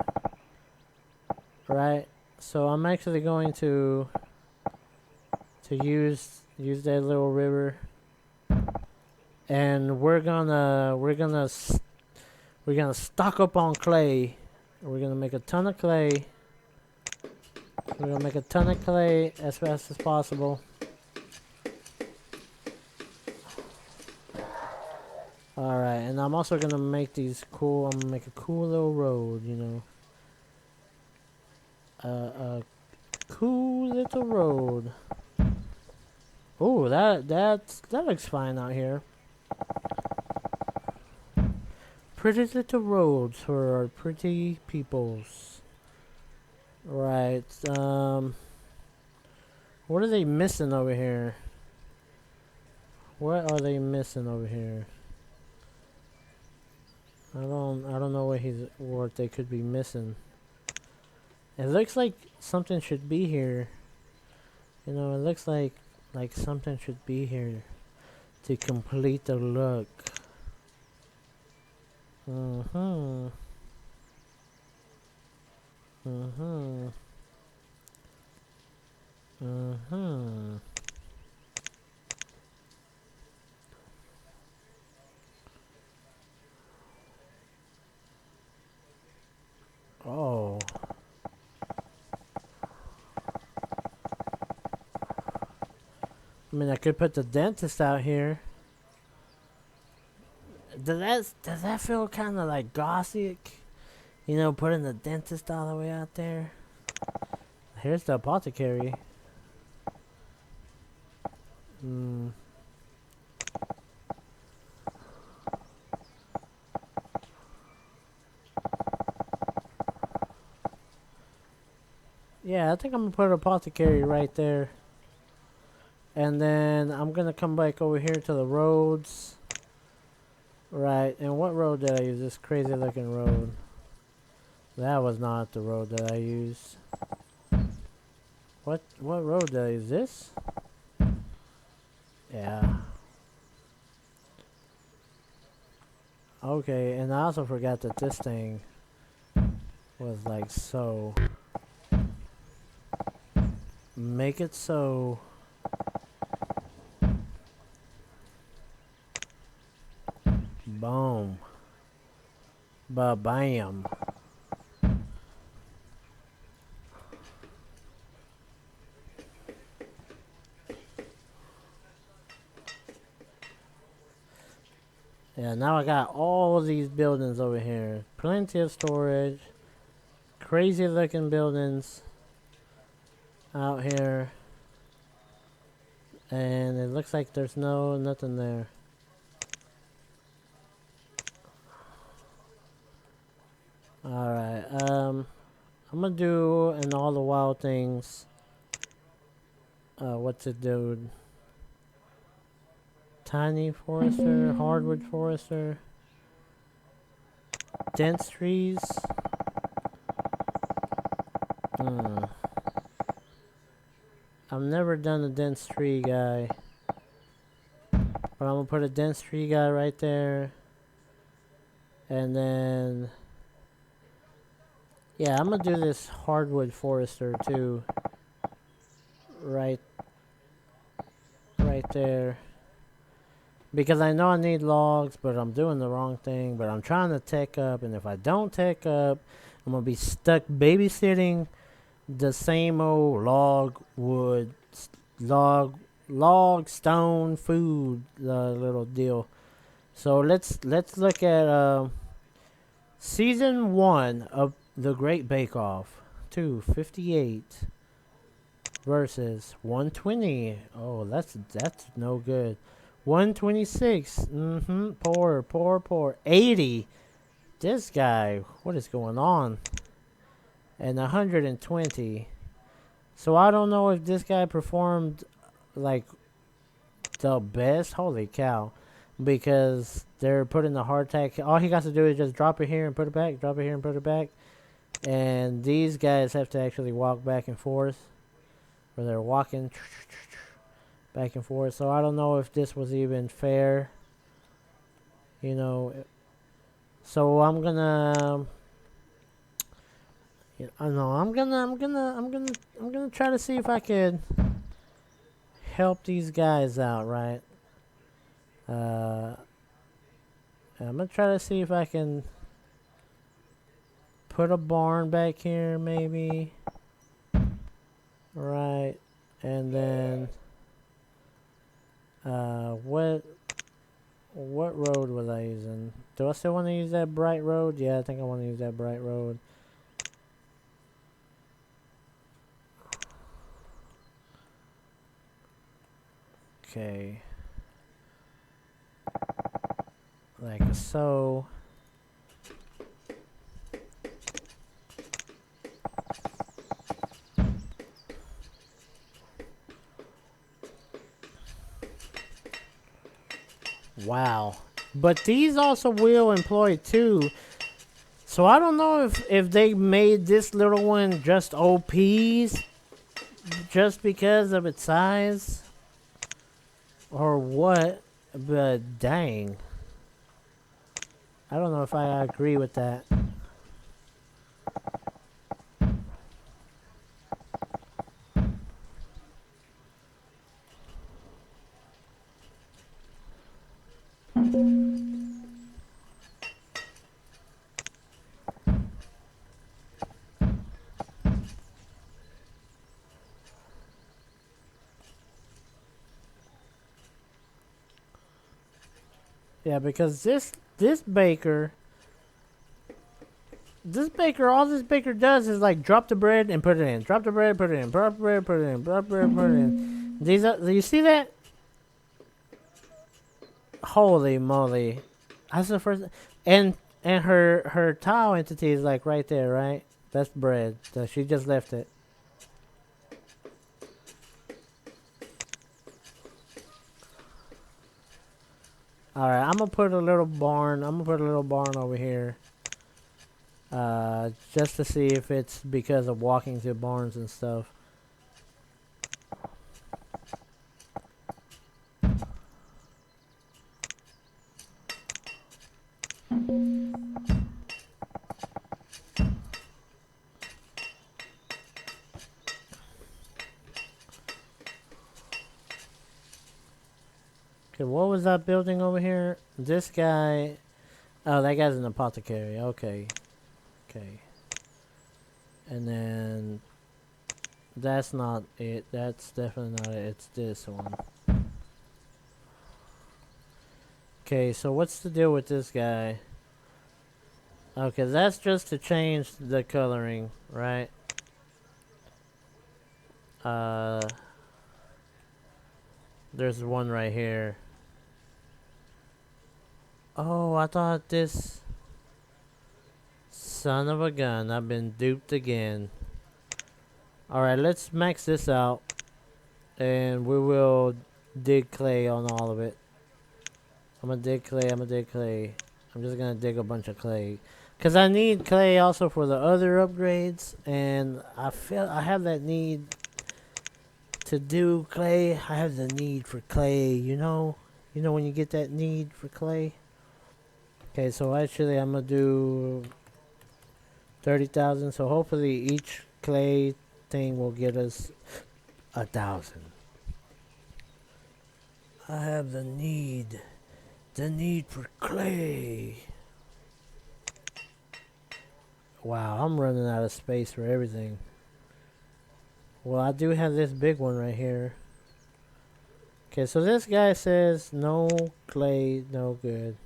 right? So I'm actually going to use that little river, and we're gonna stock up on clay. We're gonna make a ton of clay. We're gonna make a ton of clay as fast as possible. Alright, and I'm also gonna make these cool. I'm gonna make a cool little road, you know. A cool little road. Oh, that looks fine out here. Pretty little roads for our pretty peoples. Right. What are they missing over here? What are they missing over here? I don't know what they could be missing. It looks like something should be here. You know, it looks like something should be here to complete the look. Oh. mean, I could put the dentist out here. Does that feel kind of like gothic? You know, putting the dentist all the way out there. Here's the apothecary. Yeah, I think I'm gonna put an apothecary right there. And then I'm gonna come back over here to the roads. Right, and what road did I use? This crazy looking road. That was not the road that I used. What road did I use? This? Yeah. Okay, and I also forgot that this thing was like so. Make it so. Boom. Ba-bam. Yeah, now I got all these buildings over here. Plenty of storage. Crazy looking buildings out here. And it looks like there's nothing there. Alright, I'm gonna do an all the wild things. What's it do? Tiny forester, hardwood forester, dense trees. I've never done a dense tree guy. But I'm gonna put a dense tree guy right there. And then yeah, I'm gonna do this hardwood forester too. Right there. Because I know I need logs, but I'm doing the wrong thing. But I'm trying to tech up, and if I don't tech up, I'm gonna be stuck babysitting the same old log stone food little deal. So let's look at season 1 of the Great Bake Off. 258 versus 120. Oh, that's no good. 126. Poor. 80. This guy, what is going on? And 120. So I don't know if this guy performed like the best. Holy cow. Because they're putting the hardtack. All he got to do is just drop it here and put it back. Drop it here and put it back. And these guys have to actually walk back and forth. Or they're walking back and forth. So I don't know if this was even fair. You know. So I'm gonna. I know I'm gonna try to see if I could help these guys out, right? I'm gonna try to see if I can put a barn back here, maybe. Right, and then what road was I using? Do I still want to use that bright road? Yeah, I think I want to use that bright road. Okay. Like so. Wow. But these also will employ too. So I don't know if they made this little one just OPs just because of its size or what, but dang. I don't know if I agree with that. Yeah, because this baker, all this baker does is like drop the bread and put it in, drop the bread, put it in, drop the bread, put it in, drop the bread, put it in. These are, do you see that? Holy moly, that's the first. And her tile entity is like right there, right? That's bread. So she just left it. All right, I'm gonna put a little barn. I'm gonna put a little barn over here. Just to see if it's because of walking to barns and stuff. Okay, what was that building over here? This guy. Oh, that guy's an apothecary. Okay. Okay. And then that's not it. That's definitely not it. It's this one. Okay, so what's the deal with this guy? Okay, that's just to change the coloring, right? There's one right here. Oh, I thought this... Son of a gun, I've been duped again. Alright, let's max this out. And we will dig clay on all of it. I'm gonna dig clay, I'm gonna dig clay. I'm just gonna dig a bunch of clay. Because I need clay also for the other upgrades. And I feel I have that need to do clay. I have the need for clay, you know? You know when you get that need for clay? Okay, so actually I'm gonna do 30,000. So hopefully each clay thing will get us 1,000. I have the need for clay. Wow, I'm running out of space for everything. Well, I do have this big one right here. Okay, so this guy says no clay, no good.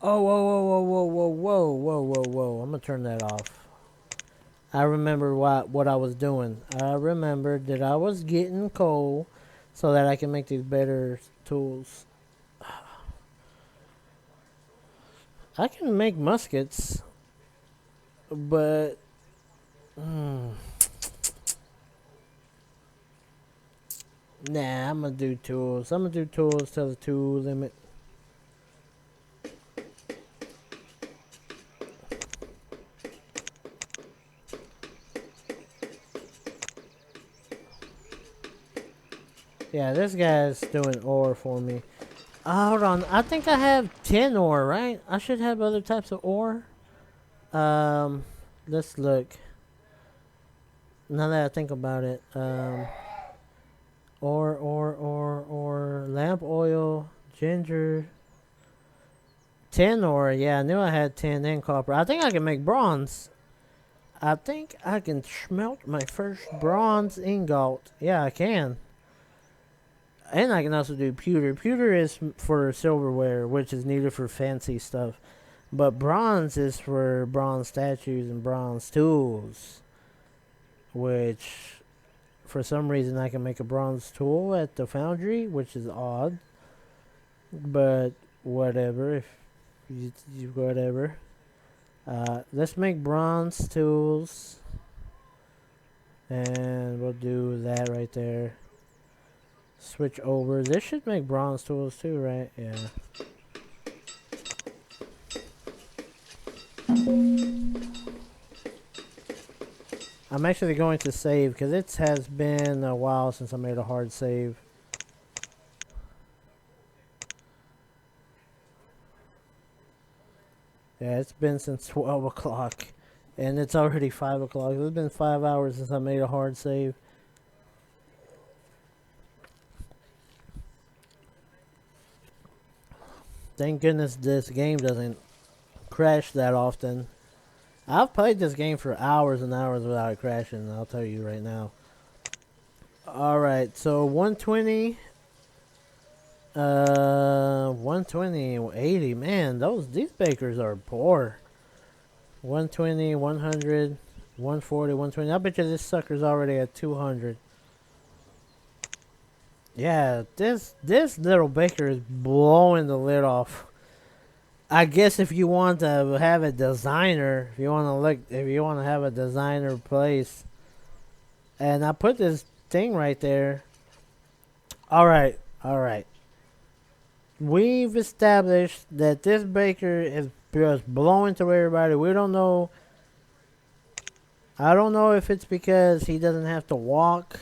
Oh, whoa, whoa, whoa, whoa, whoa, whoa, whoa, whoa, whoa. I'm gonna turn that off. I remember what I was doing. I remembered that I was getting coal so that I can make these better tools. I can make muskets, but nah, I'm gonna do tools. I'm gonna do tools till the tool limit. Yeah, this guy's doing ore for me. Hold on, I think I have 10 ore, right? I should have other types of ore. Let's look. Now that I think about it, ore, lamp oil, ginger, 10 ore. Yeah, I knew I had 10 and copper. I think I can make bronze. I think I can smelt my first bronze ingot. Yeah, I can. And I can also do pewter. Pewter is for silverware, which is needed for fancy stuff. But bronze is for bronze statues and bronze tools. Which, for some reason, I can make a bronze tool at the foundry, which is odd. But, whatever. If you whatever. Let's make bronze tools. And we'll do that right there. Switch over. This should make bronze tools too, right? Yeah. I'm actually going to save because it has been a while since I made a hard save. Yeah, it's been since 12 o'clock. And it's already 5 o'clock. It's been 5 hours since I made a hard save. Thank goodness this game doesn't crash that often. I've played this game for hours and hours without it crashing, I'll tell you right now. Alright, so 120, 120, 80, man, these bakers are poor. 120, 100, 140, 120. I bet you this sucker's already at 200. Yeah, this little baker is blowing the lid off. I guess if you want to have a designer, if you want to have a designer place, and I put this thing right there. All right. We've established that this baker is just blowing through everybody. We don't know. I don't know if it's because he doesn't have to walk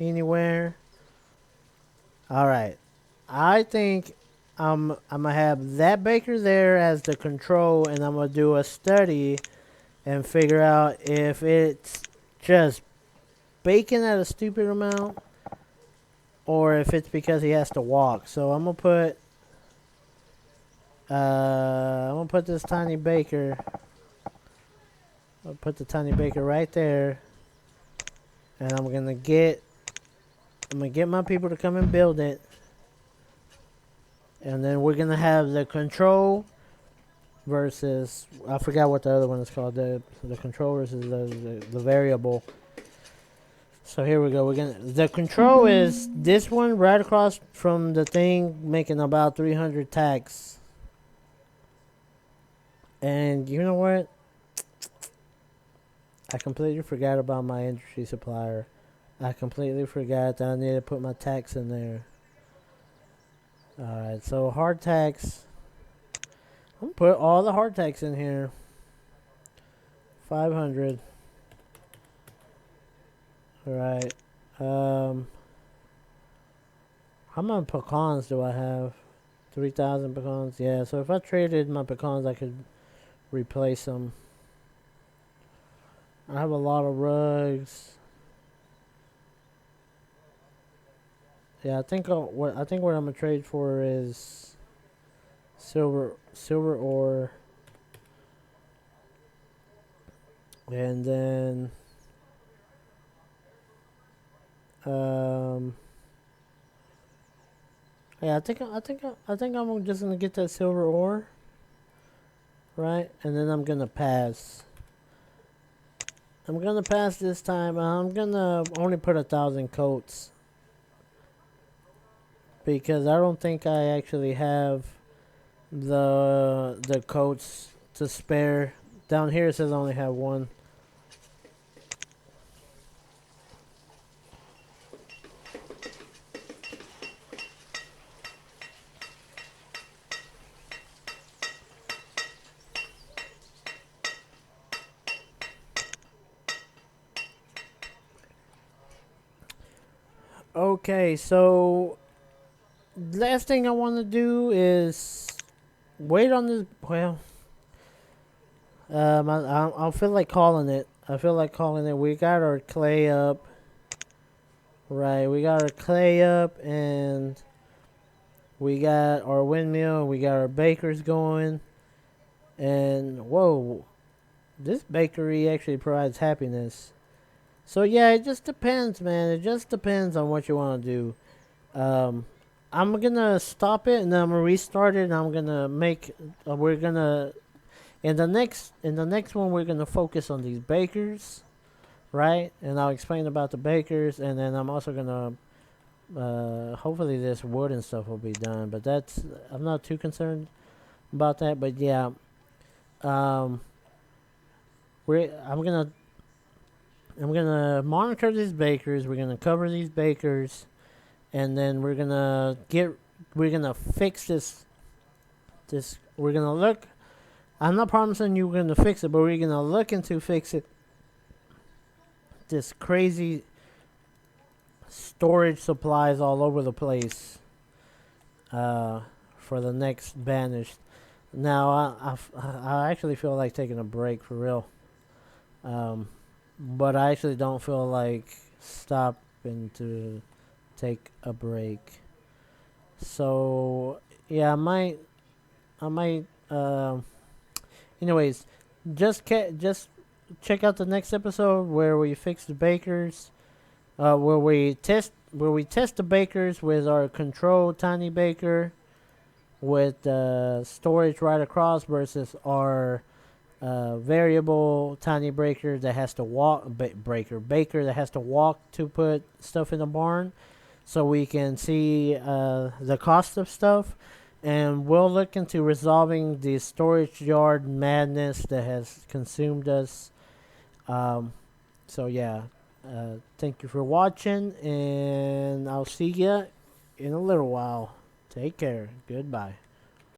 anywhere. All right. I think I'm gonna have that baker there as the control, and I'm gonna do a study and figure out if it's just baking at a stupid amount, or if it's because he has to walk. So I'm gonna put this tiny baker. I'll put the tiny baker right there, and I'm gonna get my people to come and build it, and then we're gonna have the control versus, I forgot what the other one is called. The control versus the variable. So here we go. The control is this one right across from the thing, making about 300 tacks. And you know what? I completely forgot about my industry supplier. I completely forgot that I need to put my tax in there. Alright, so hard tax. I'm gonna put all the hard tax in here. 500. Alright. How many pecans do I have? 3,000 pecans? Yeah, so if I traded my pecans, I could replace them. I have a lot of rugs. Yeah, I think what I'm gonna trade for is silver ore, and then yeah, I think I'm just gonna get that silver ore, right? And then I'm gonna pass. I'm gonna pass this time. I'm gonna only put 1,000 coats, because I don't think I actually have the coats to spare. Down here it says I only have one. Okay, so last thing I want to do is wait on this. Well, I feel like calling it. We got our clay up, right? We got our clay up, and we got our windmill. We got our bakers going, and whoa, this bakery actually provides happiness. So yeah, it just depends, man. It just depends on what you want to do. I'm gonna stop it and then I'm gonna restart it. And I'm gonna make. We're gonna in the next one we're gonna focus on these bakers, right? And I'll explain about the bakers, and then I'm also gonna. Hopefully this wood and stuff will be done, but I'm not too concerned about that. But yeah, um, I'm gonna monitor these bakers. We're gonna cover these bakers, and then we're gonna fix this. We're gonna look. I'm not promising you we're gonna fix it, but we're gonna look into fix it. This crazy storage supplies all over the place. For the next Banished. Now I actually feel like taking a break for real. But I actually don't feel like stopping to take a break. So yeah, I might I might. Anyways, just check out the next episode where we fix the bakers. Where we test the bakers with our controlled tiny baker with storage right across versus our variable tiny breaker that has to walk baker that has to walk to put stuff in the barn, so we can see the cost of stuff, and we'll look into resolving the storage yard madness that has consumed us. um, so yeah, thank you for watching, and I'll see ya in a little while. Take care. Goodbye.